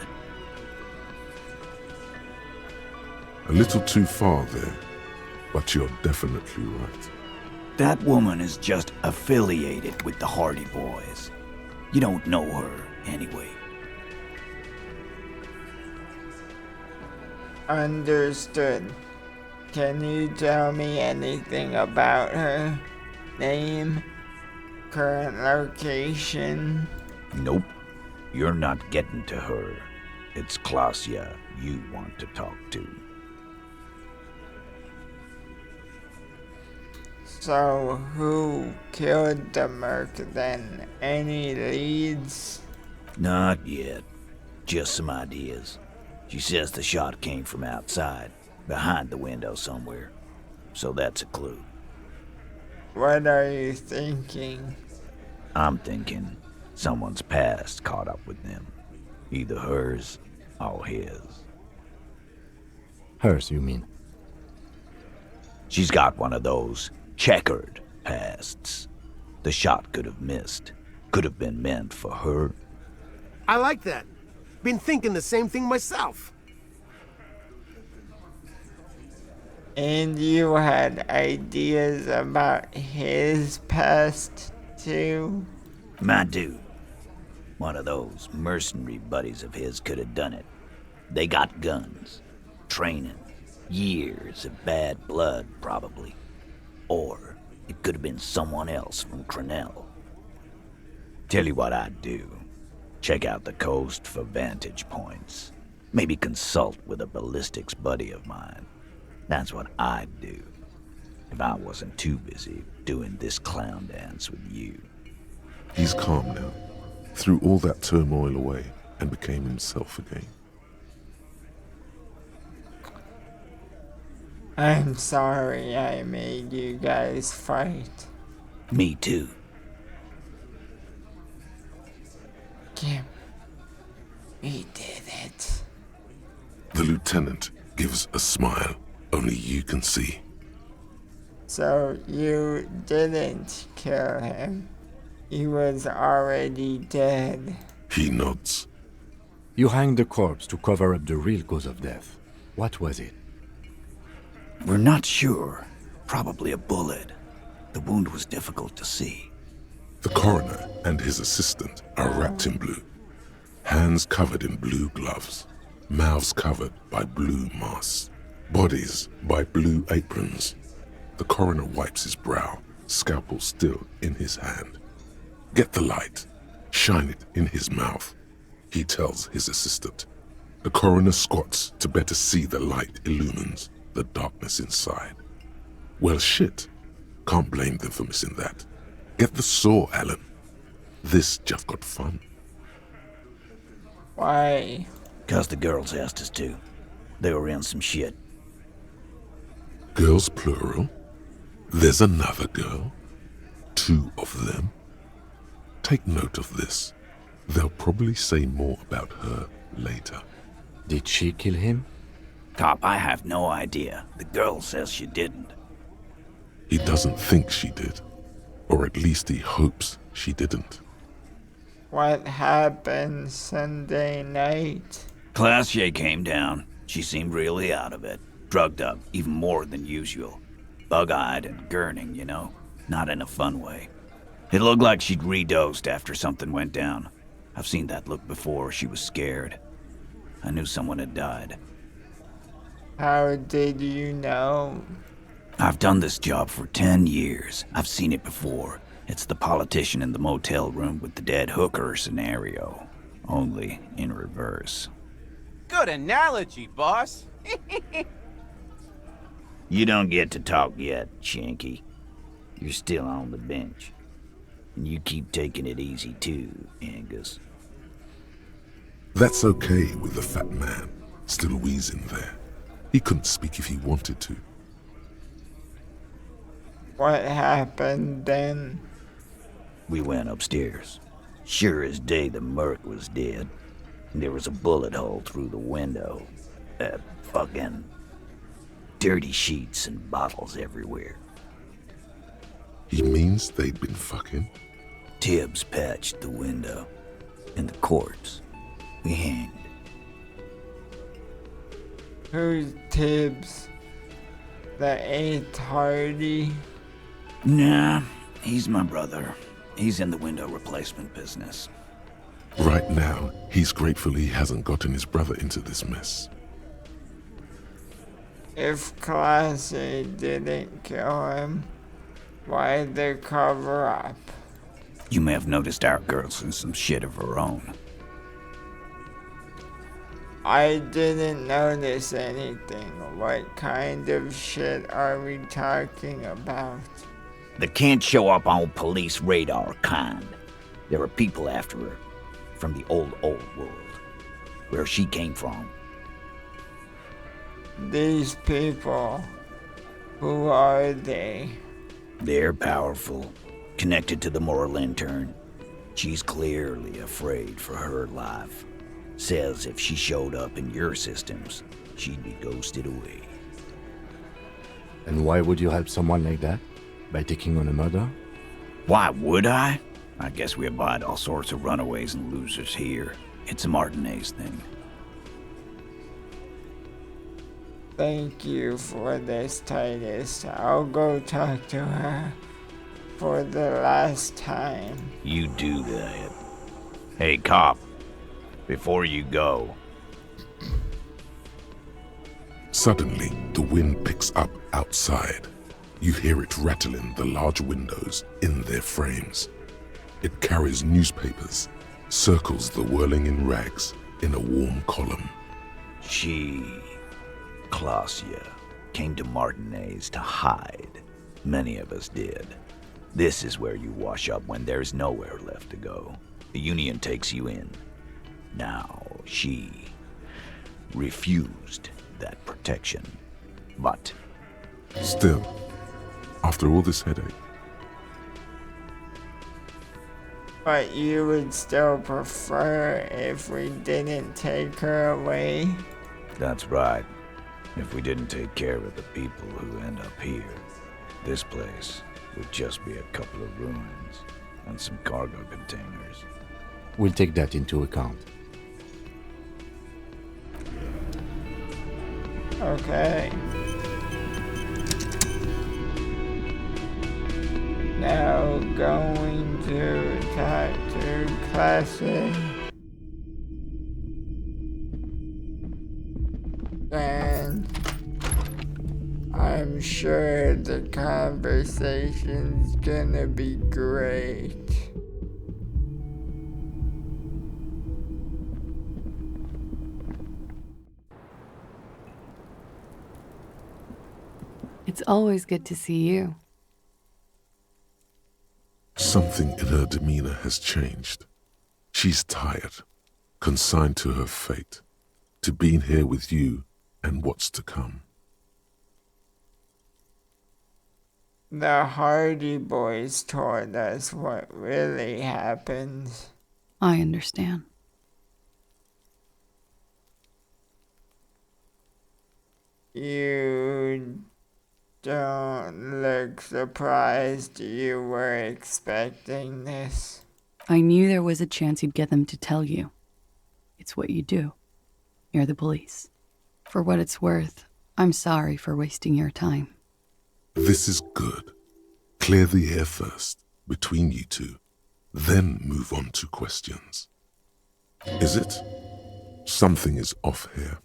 A little too far there, but you're definitely right. That woman is just affiliated with the Hardy Boys. You don't know her, anyway. Understood. Can you tell me anything about her? Name? Current location? Nope. You're not getting to her. It's Klasia you want to talk to. So, who killed the merc then? Any leads? Not yet. Just some ideas. She says the shot came from outside, behind the window somewhere. So that's a clue. What are you thinking? I'm thinking someone's past caught up with them. Either hers or his. Hers, you mean? She's got one of those checkered pasts. The shot could have missed. Could have been meant for her. I like that. Been thinking the same thing myself. And you had ideas about his past, too? My dude. One of those mercenary buddies of his could have done it. They got guns, training, years of bad blood, probably. Or it could have been someone else from Crenell. Tell you what I'd do. Check out the coast for vantage points. Maybe consult with a ballistics buddy of mine. That's what I'd do. If I wasn't too busy doing this clown dance with you. He's calm now. Threw all that turmoil away and became himself again. I'm sorry I made you guys fight. Me too. Kim, we did it. The lieutenant gives a smile only you can see. So you didn't kill him. He was already dead. He nods. You hanged the corpse to cover up the real cause of death. What was it? We're not sure. Probably a bullet. The wound was difficult to see. The coroner and his assistant are wrapped in blue. Hands covered in blue gloves. Mouths covered by blue masks. Bodies by blue aprons. The coroner wipes his brow, scalpel still in his hand. Get the light. Shine it in his mouth. He tells his assistant. The coroner squats to better see the light illumines the darkness inside. Well, shit. Can't blame them for missing that. Get the saw, Alan. This just got fun. Why? 'Cause the girls asked us to. They were in some shit. Girls plural? There's another girl? 2 of them? Take note of this. They'll probably say more about her later. Did she kill him? Cop, I have no idea. The girl says she didn't. He doesn't think she did. Or at least he hopes she didn't. What happened Sunday night? Klasia came down. She seemed really out of it. Drugged up, even more than usual. Bug-eyed and gurning, you know? Not in a fun way. It looked like she'd redosed after something went down. I've seen that look before. She was scared. I knew someone had died. How did you know? I've done this job for 10 years. I've seen it before. It's the politician in the motel room with the dead hooker scenario. Only in reverse. Good analogy, boss. You don't get to talk yet, Shanky. You're still on the bench. And you keep taking it easy too, Angus. That's okay with the fat man, still wheezing there. He couldn't speak if he wanted to. What happened then? We went upstairs. Sure as day the merc was dead. There was a bullet hole through the window. Fucking dirty sheets and bottles everywhere. He means they'd been fucking? Tibbs patched the window. And the corpse, we hanged. Who's Tibbs? The 8th Hardy? Nah, he's my brother. He's in the window replacement business. Right now, he's grateful he hasn't gotten his brother into this mess. If Classy didn't kill him, why the cover up? You may have noticed our girl's in some shit of her own. I didn't notice anything. What kind of shit are we talking about? The can't show up on police radar kind. There are people after her. From the old world. Where she came from. These people, who are they? They're powerful. Connected to the Moral Intern. She's clearly afraid for her life. Says if she showed up in your systems, she'd be ghosted away. And why would you help someone like that? By taking on a murder? Why would I? I guess we abide all sorts of runaways and losers here. It's a Martinez thing. Thank you for this, Titus. I'll go talk to her for the last time. You do that. Hey, cop. Before you go. Suddenly, the wind picks up outside. You hear it rattling the large windows in their frames. It carries newspapers, circles the whirling in rags in a warm column. She, Clausia, came to Martinez to hide. Many of us did. This is where you wash up when there's nowhere left to go. The Union takes you in. Now, she refused that protection. But still, after all this headache, but you would still prefer if we didn't take her away? That's right. If we didn't take care of the people who end up here, this place would just be a couple of ruins and some cargo containers. We'll take that into account. Okay. Now going to talk to Classic. And I'm sure the conversation's gonna be great. It's always good to see you. something in her demeanor has changed. She's tired, consigned to her fate, to being here with you and what's to come. The Hardy Boys told us what really happened. I understand. You don't look surprised. You were expecting this. I knew there was a chance you'd get them to tell you. It's what you do. You're the police. For what it's worth, I'm sorry for wasting your time. This is good. Clear the air first, between you two, then move on to questions. Is it? Something is off here.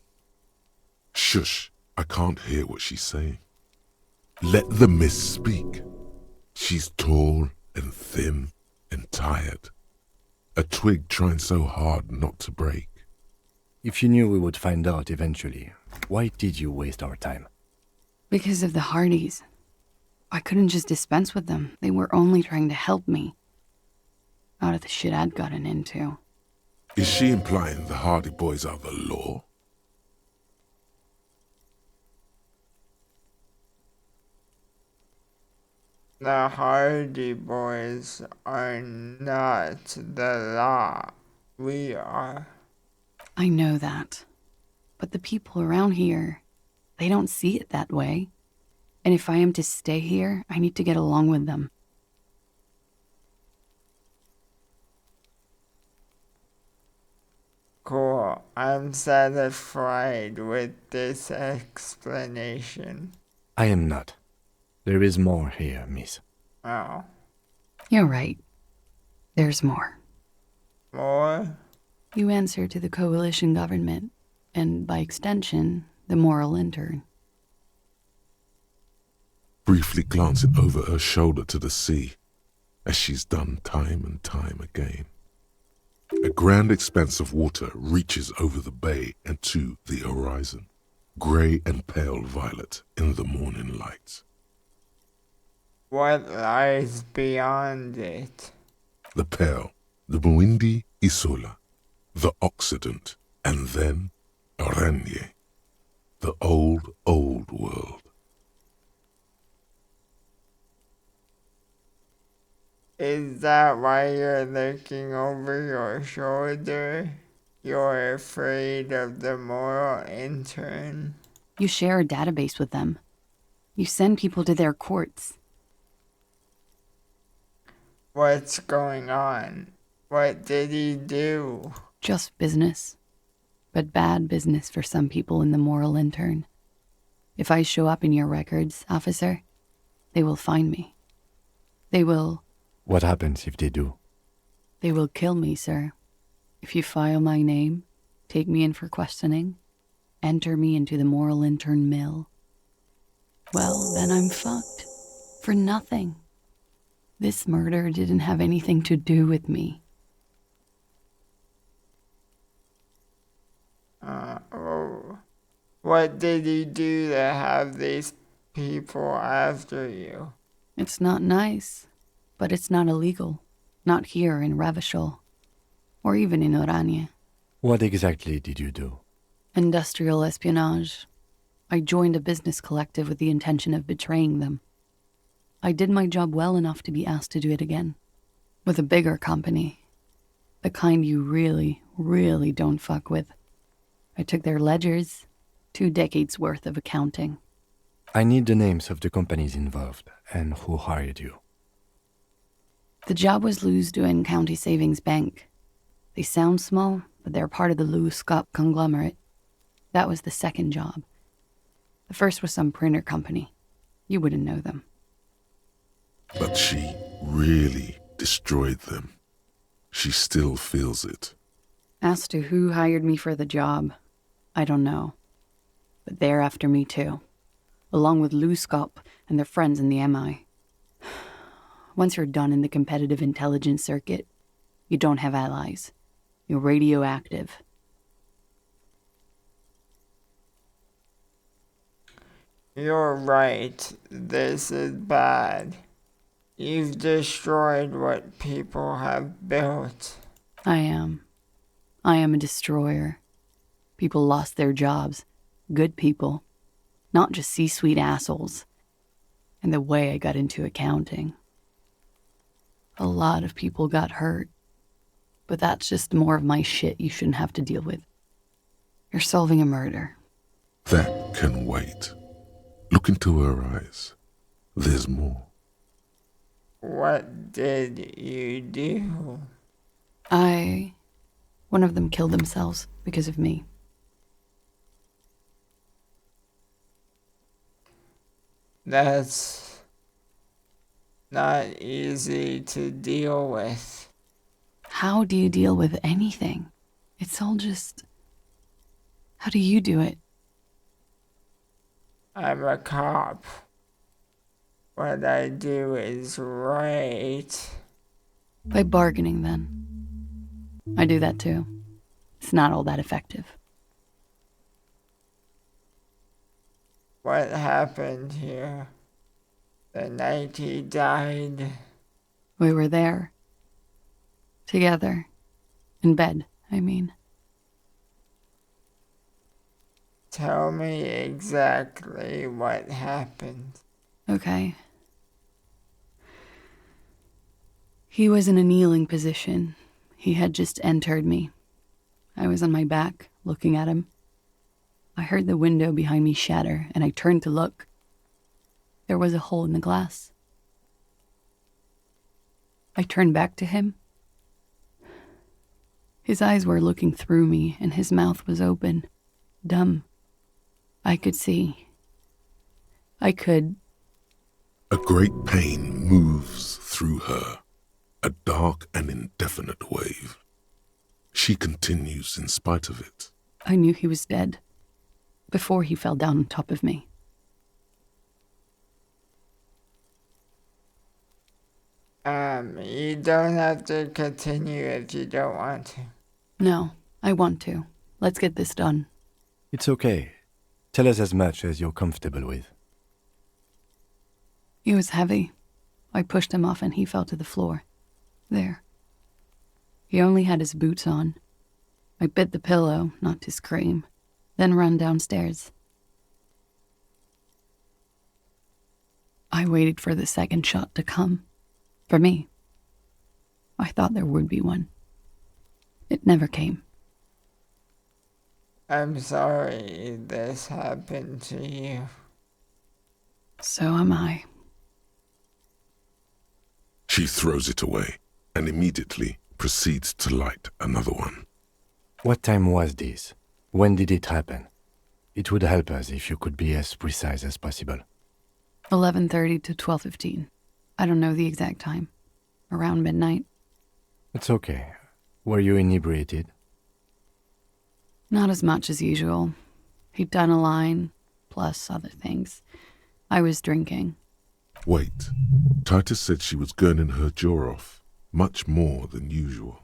Shush, I can't hear what she's saying. Let the mist speak. She's tall and thin and tired. A twig trying so hard not to break. If you knew we would find out eventually, why did you waste our time? Because of the Hardys. I couldn't just dispense with them. They were only trying to help me. Out of the shit I'd gotten into. Is she implying the Hardy Boys are the law? The Hardy Boys are not the law. We are. I know that. But the people around here, they don't see it that way. And if I am to stay here, I need to get along with them. Cool. I'm satisfied with this explanation. I am not. There is more here, miss. Oh. You're right. There's more. More? You answer to the coalition government, and by extension, the moral intern. Briefly glancing over her shoulder to the sea, as she's done time and time again. A grand expanse of water reaches over the bay and to the horizon, grey and pale violet in the morning light. What lies beyond it? The Pale, the Muindi Isola, the Occident, and then Oranje, the old, old world. Is that why you're looking over your shoulder? You're afraid of the moral intern? You share a database with them. You send people to their courts. What's going on? What did he do? Just business. But bad business for some people in the moral intern. If I show up in your records, officer, they will find me. They will... What happens if they do? They will kill me, sir. If you file my name, take me in for questioning, enter me into the moral intern mill, well, then I'm fucked. For nothing. This murder didn't have anything to do with me. What did you do to have these people after you? It's not nice, but it's not illegal. Not here in Ravishol, or even in Oranje. What exactly did you do? Industrial espionage. I joined a business collective with the intention of betraying them. I did my job well enough to be asked to do it again. With a bigger company. The kind you really, really don't fuck with. I took their ledgers, 2 decades worth of accounting. I need the names of the companies involved and who hired you. The job was Lou's County Savings Bank. They sound small, but they're part of the Lou Scott conglomerate. That was the second job. The first was some printer company. You wouldn't know them. But she really destroyed them. She still feels it. As to who hired me for the job, I don't know. But they're after me too. Along with Lou Scott and their friends in the MI. Once you're done in the competitive intelligence circuit, you don't have allies. You're radioactive. You're right. This is bad. You've destroyed what people have built. I am a destroyer. People lost their jobs. Good people. Not just C-suite assholes. And the way I got into accounting. A lot of people got hurt. But that's just more of my shit you shouldn't have to deal with. You're solving a murder. That can wait. Look into her eyes. There's more. What did you do? One of them killed themselves because of me. That's not easy to deal with. How do you deal with anything? It's all just... How do you do it? I'm a cop. what I do is right. By bargaining, then. I do that too. It's not all that effective. What happened here? The night he died? We were there. Together. In bed, I mean. Tell me exactly what happened. Okay. He was in a kneeling position. He had just entered me. I was on my back, looking at him. I heard the window behind me shatter, and I turned to look. There was a hole in the glass. I turned back to him. His eyes were looking through me, and his mouth was open, dumb. I could see. I could. A great pain moves through her, a dark and indefinite wave. She continues in spite of it. I knew he was dead before he fell down on top of me. You don't have to continue if you don't want to. No, I want to. Let's get this done. It's okay. Tell us as much as you're comfortable with. He was heavy. I pushed him off and he fell to the floor. There. He only had his boots on. I bit the pillow, not to scream, then ran downstairs. I waited for the second shot to come. For me. I thought there would be one. It never came. I'm sorry this happened to you. So am I. She throws it away and immediately proceeds to light another one. What time was this? When did it happen? It would help us if you could be as precise as possible. 11:30 to 12:15. I don't know the exact time. Around midnight. It's okay. Were you inebriated? Not as much as usual. He'd done a line, plus other things. I was drinking. Wait. Titus said she was gurning her jaw off, much more than usual.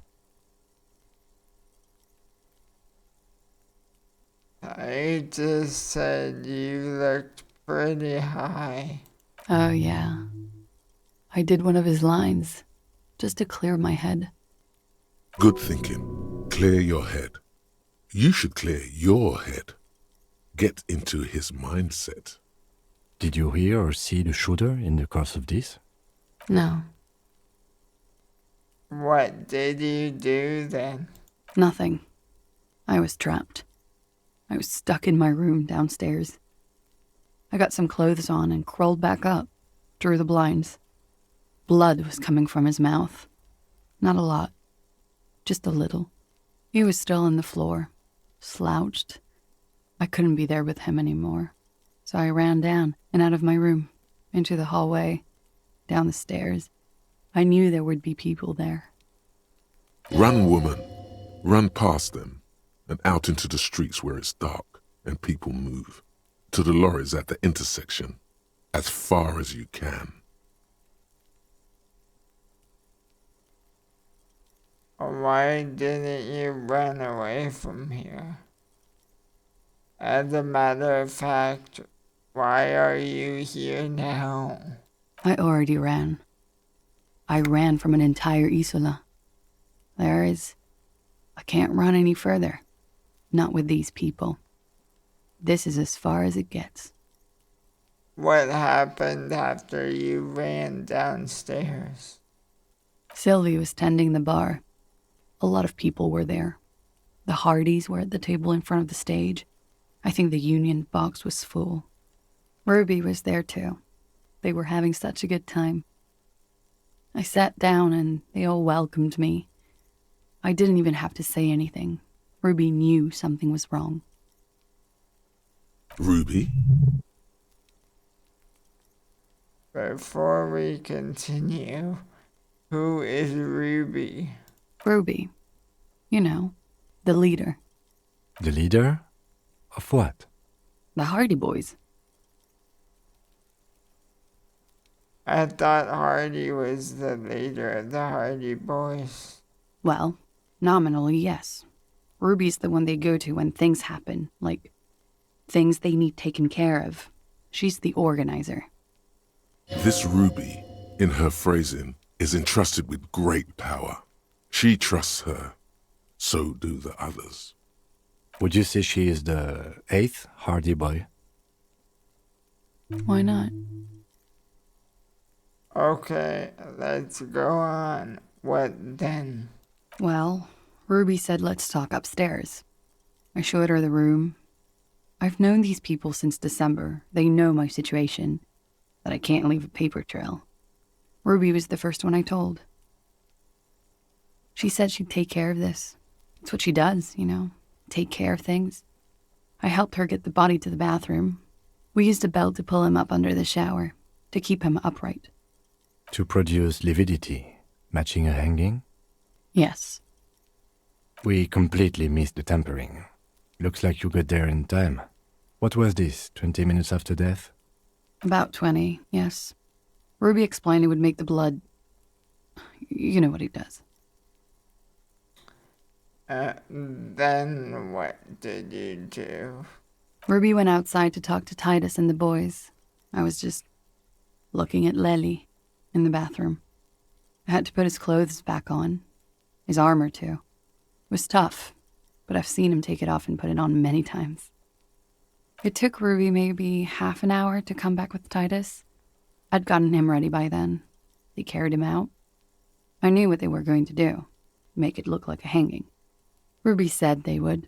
I just said you looked pretty high. Oh, yeah. I did one of his lines, just to clear my head. Good thinking. Clear your head. You should clear your head. Get into his mindset. Did you hear or see the shooter in the course of this? No. What did you do then? Nothing. I was trapped. I was stuck in my room downstairs. I got some clothes on and crawled back up, drew the blinds. Blood was coming from his mouth. Not a lot. Just a little. He was still on the floor, slouched. I couldn't be there with him anymore. So I ran down and out of my room, into the hallway, down the stairs. I knew there would be people there. Run, woman. Run past them and out into the streets where it's dark and people move. To the lorries at the intersection, as far as you can. Why didn't you run away from here? As a matter of fact, why are you here now? I already ran. I ran from an entire Isola. I can't run any further. Not with these people. This is as far as it gets. What happened after you ran downstairs? Sylvie was tending the bar. A lot of people were there. The Hardys were at the table in front of the stage. I think the Union box was full. Ruby was there too. They were having such a good time. I sat down and they all welcomed me. I didn't even have to say anything. Ruby knew something was wrong. Ruby? Before we continue, who is Ruby? Ruby. You know, the leader. The leader? Of what? The Hardy Boys. I thought Hardy was the leader of the Hardy Boys. Well, nominally, yes. Ruby's the one they go to when things happen, like things they need taken care of. She's the organizer. This Ruby, in her phrasing, is entrusted with great power. She trusts her. So do the others. Would you say she is the 8th Hardy Boy? Why not? Okay, let's go on. What then? Well, Ruby said let's talk upstairs. I showed her the room. I've known these people since December. They know my situation, that I can't leave a paper trail. Ruby was the first one I told. She said she'd take care of this. It's what she does, take care of things. I helped her get the body to the bathroom. We used a belt to pull him up under the shower, to keep him upright. To produce lividity, matching a hanging? Yes. We completely missed the tampering. Looks like you got there in time. What was this, 20 minutes after death? About 20, yes. Ruby explained it would make the blood... You know what he does. Then what did you do? Ruby went outside to talk to Titus and the boys. I was just looking at Lely in the bathroom. I had to put his clothes back on. His armor, too. It was tough, but I've seen him take it off and put it on many times. It took Ruby maybe half an hour to come back with Titus. I'd gotten him ready by then. They carried him out. I knew what they were going to do. Make it look like a hanging. Ruby said they would.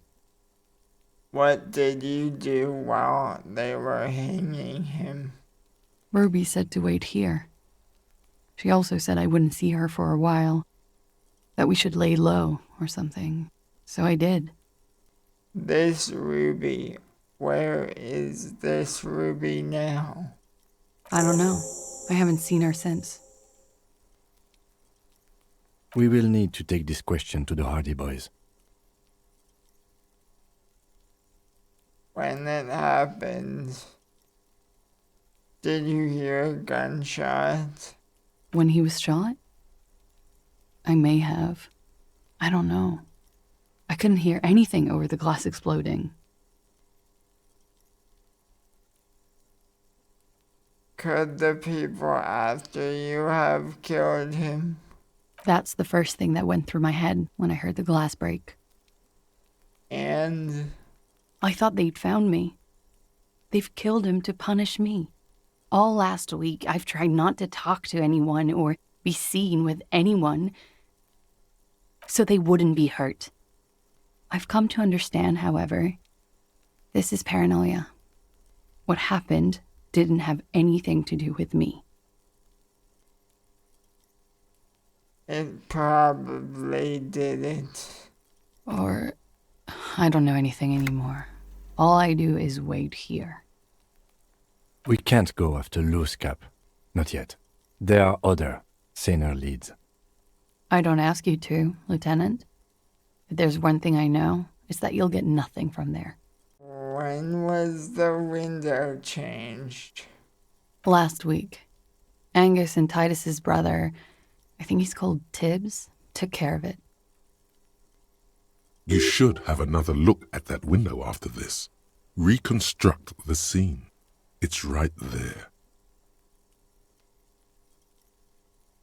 What did you do while they were hanging him? Ruby said to wait here. She also said I wouldn't see her for a while, that we should lay low or something. So I did. This Ruby, where is this Ruby now? I don't know. I haven't seen her since. We will need to take this question to the Hardy Boys. When it happened, did you hear a gunshot? When he was shot? I may have. I don't know. I couldn't hear anything over the glass exploding. Could the people after you have killed him? That's the first thing that went through my head when I heard the glass break. And? I thought they'd found me. They've killed him to punish me. All last week, I've tried not to talk to anyone or be seen with anyone so they wouldn't be hurt. I've come to understand, however, this is paranoia. What happened didn't have anything to do with me. It probably didn't. Or I don't know anything anymore. All I do is wait here. We can't go after Loose Cap. Not yet. There are other, saner leads. I don't ask you to, Lieutenant. If there's one thing I know, it's that you'll get nothing from there. When was the window changed? Last week. Angus and Titus's brother, I think he's called Tibbs, took care of it. You should have another look at that window after this. Reconstruct the scene. It's right there.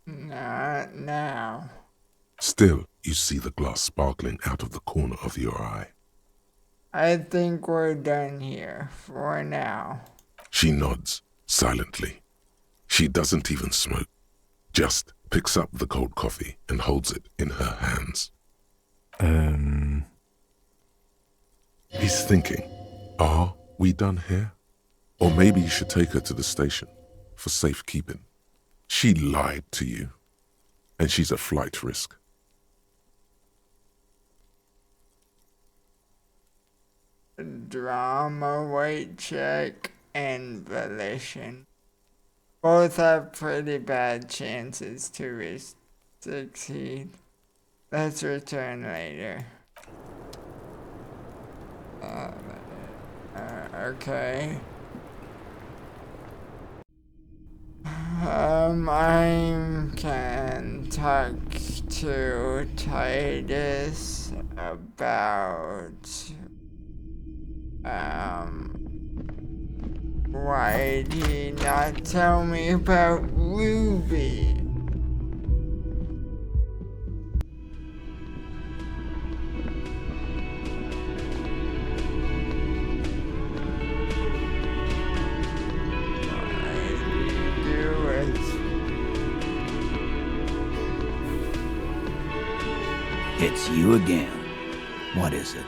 Not now. Still, you see the glass sparkling out of the corner of your eye. I think we're done here, for now. She nods, silently. She doesn't even smoke. Just picks up the cold coffee and holds it in her hands. He's thinking, are we done here? Or maybe you should take her to the station for safekeeping. She lied to you, and she's a flight risk. Drama, weight check, and volition. Both have pretty bad chances to succeed. Let's return later. Okay. I can talk to Titus about, why did he not tell me about Ruby? It's you again. What is it?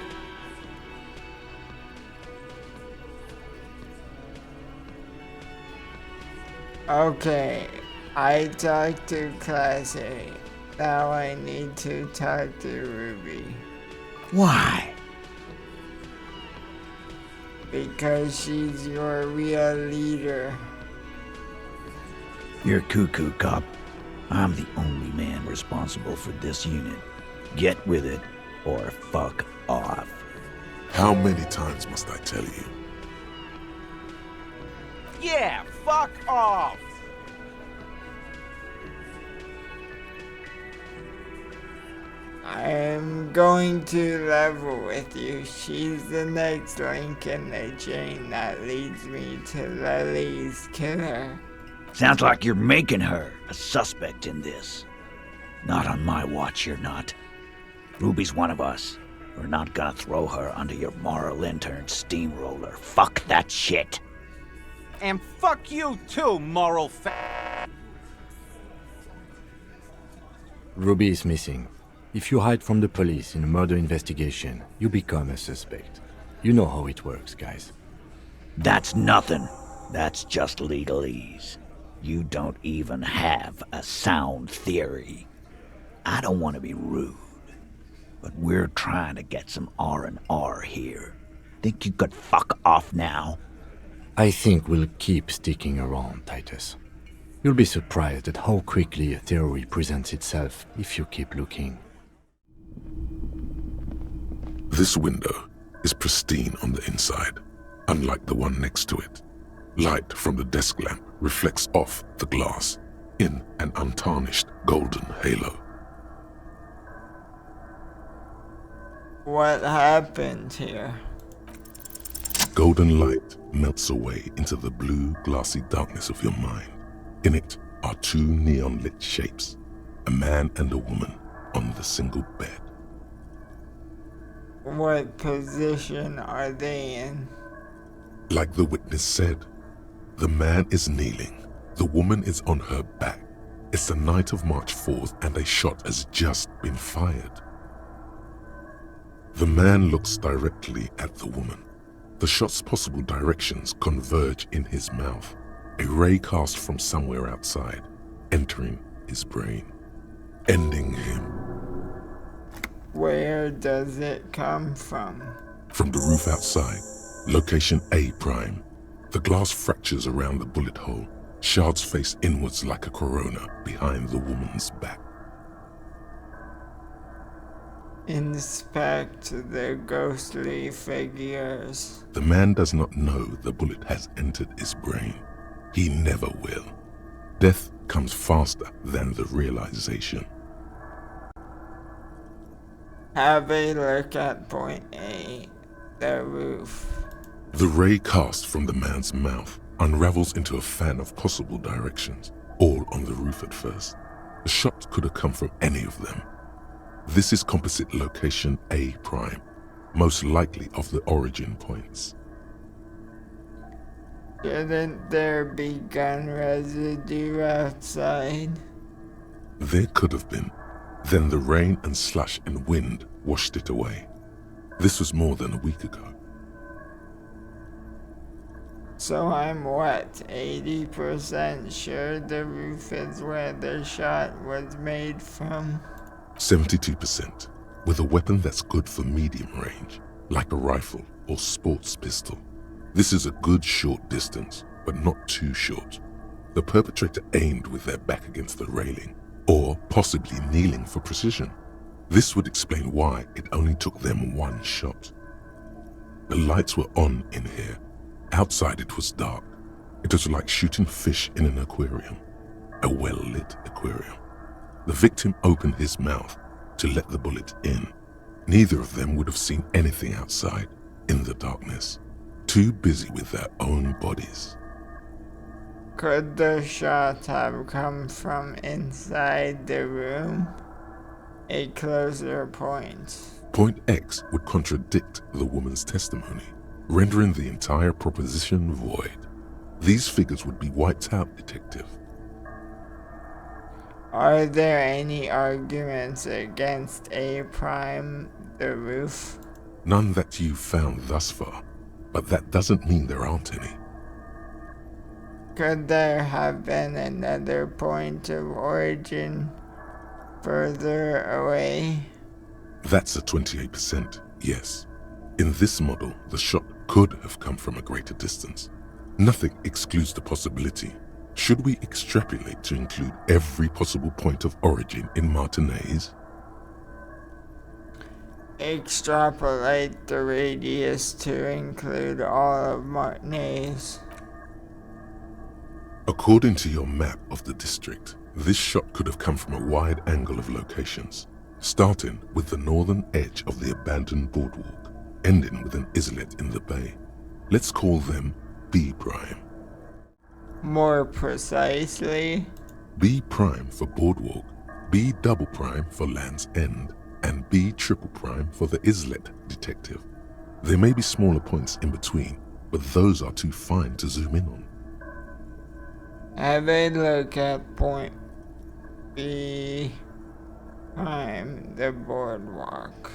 Okay, I talked to Class A. Now I need to talk to Ruby. Why? Because she's your real leader. You're cuckoo, cop. I'm the only man responsible for this unit. Get with it, or fuck off. How many times must I tell you? Yeah, fuck off! I'm going to level with you. She's the next link in the chain that leads me to Lily's killer. Sounds like you're making her a suspect in this. Not on my watch, you're not. Ruby's one of us. We're not gonna throw her under your moral intern steamroller. Fuck that shit. And fuck you too, moral Ruby is missing. If you hide from the police in a murder investigation, you become a suspect. You know how it works, guys. That's nothing. That's just legalese. You don't even have a sound theory. I don't want to be rude, but we're trying to get some R&R here. Think you could fuck off now? I think we'll keep sticking around, Titus. You'll be surprised at how quickly a theory presents itself if you keep looking. This window is pristine on the inside, unlike the one next to it. Light from the desk lamp reflects off the glass in an untarnished golden halo. What happened here? Golden light melts away into the blue, glassy darkness of your mind. In it are two neon-lit shapes, a man and a woman on the single bed. What position are they in? Like the witness said, the man is kneeling, the woman is on her back. It's the night of March 4th and a shot has just been fired. The man looks directly at the woman. The shot's possible directions converge in his mouth, a ray cast from somewhere outside, entering his brain, ending him. Where does it come from? From the roof outside, location A prime. The glass fractures around the bullet hole, shards face inwards like a corona behind the woman's back. Inspect the ghostly figures. The man does not know the bullet has entered his brain. He never will. Death comes faster than the realization. Have a look at point A, the roof. The ray cast from the man's mouth unravels into a fan of possible directions, all on the roof at first. The shot could have come from any of them. This is composite location A prime, most likely of the origin points. Shouldn't there be gun residue outside? There could have been. Then the rain and slush and wind washed it away. This was more than a week ago. So I'm what, 80% sure the roof is where the shot was made from? 72%, with a weapon that's good for medium range, like a rifle or sports pistol. This is a good short distance, but not too short. The perpetrator aimed with their back against the railing, or possibly kneeling for precision. This would explain why it only took them one shot. The lights were on in here. Outside it was dark. It was like shooting fish in an aquarium. a well-lit aquarium. The victim opened his mouth to let the bullet in. Neither of them would have seen anything outside in the darkness, too busy with their own bodies. Could the shot have come from inside the room? A closer point. Point X would contradict the woman's testimony, rendering the entire proposition void. These figures would be wiped out, Detective. Are there any arguments against A prime, the roof? None that you've found thus far, but that doesn't mean there aren't any. Could there have been another point of origin further away? That's a 28%, yes. In this model, the shot could have come from a greater distance. Nothing excludes the possibility. Should we extrapolate to include every possible point of origin in Martinez? Extrapolate the radius to include all of Martinez. According to your map of the district, this shot could have come from a wide angle of locations, starting with the northern edge of the abandoned boardwalk, ending with an islet in the bay. Let's call them B prime. More precisely? B prime for boardwalk, B double prime for Land's End, and B triple prime for the islet, Detective. There may be smaller points in between, but those are too fine to zoom in on. Have a look at point B prime, the boardwalk.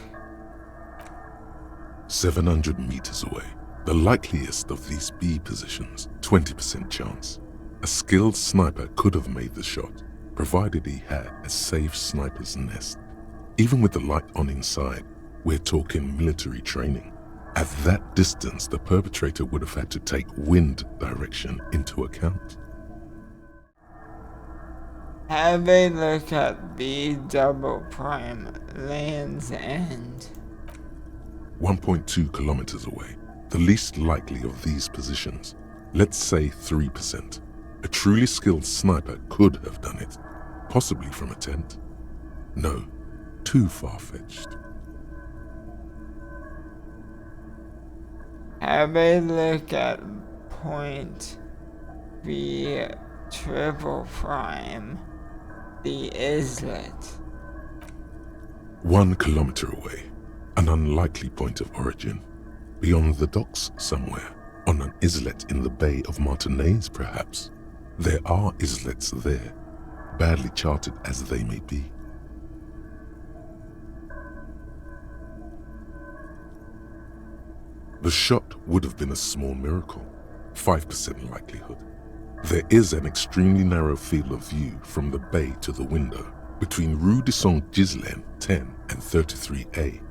700 meters away. The likeliest of these B positions, 20% chance. A skilled sniper could have made the shot, provided he had a safe sniper's nest. Even with the light on inside, we're talking military training. At that distance, the perpetrator would have had to take wind direction into account. Have a look at B double prime, Land's End. 1.2 kilometers away. The least likely of these positions, let's say 3%. A truly skilled sniper could have done it, possibly from a tent. No, too far-fetched. Have a look at point B triple prime, the islet. 1 kilometer away, an unlikely point of origin. Beyond the docks somewhere, on an islet in the Bay of Martinez perhaps. There are islets there, badly charted as they may be. The shot would have been a small miracle, 5% likelihood. There is an extremely narrow field of view from the bay to the window, between Rue de Saint-Ghislain 10 and 33A.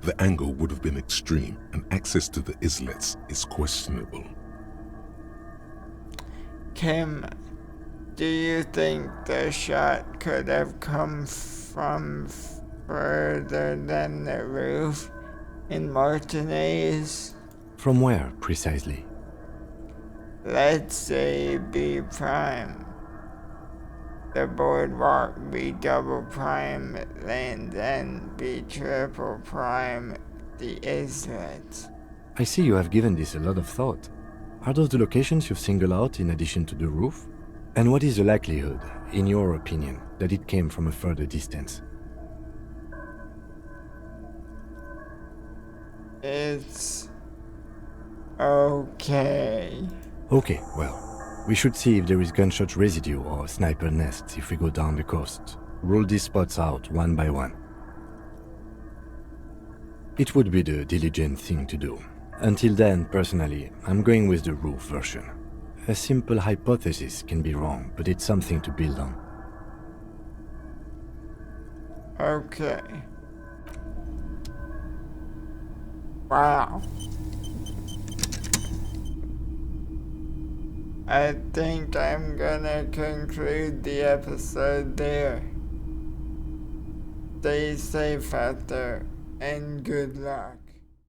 The angle would have been extreme and access to the islets is questionable. Kim, do you think the shot could have come from further than the roof in Martinez? From where, precisely? Let's say B prime. The boardwalk, B double prime, Land's End, B triple prime, the islet. I see you have given this a lot of thought. Are those the locations you've singled out in addition to the roof? And what is the likelihood, in your opinion, that it came from a further distance? It's okay. Okay, well, we should see if there is gunshot residue or sniper nests if we go down the coast. Rule these spots out one by one. It would be the diligent thing to do. Until then, personally, I'm going with the roof version. A simple hypothesis can be wrong, but it's something to build on. Okay. Wow. I think I'm gonna conclude the episode there. Stay safe out there, and good luck.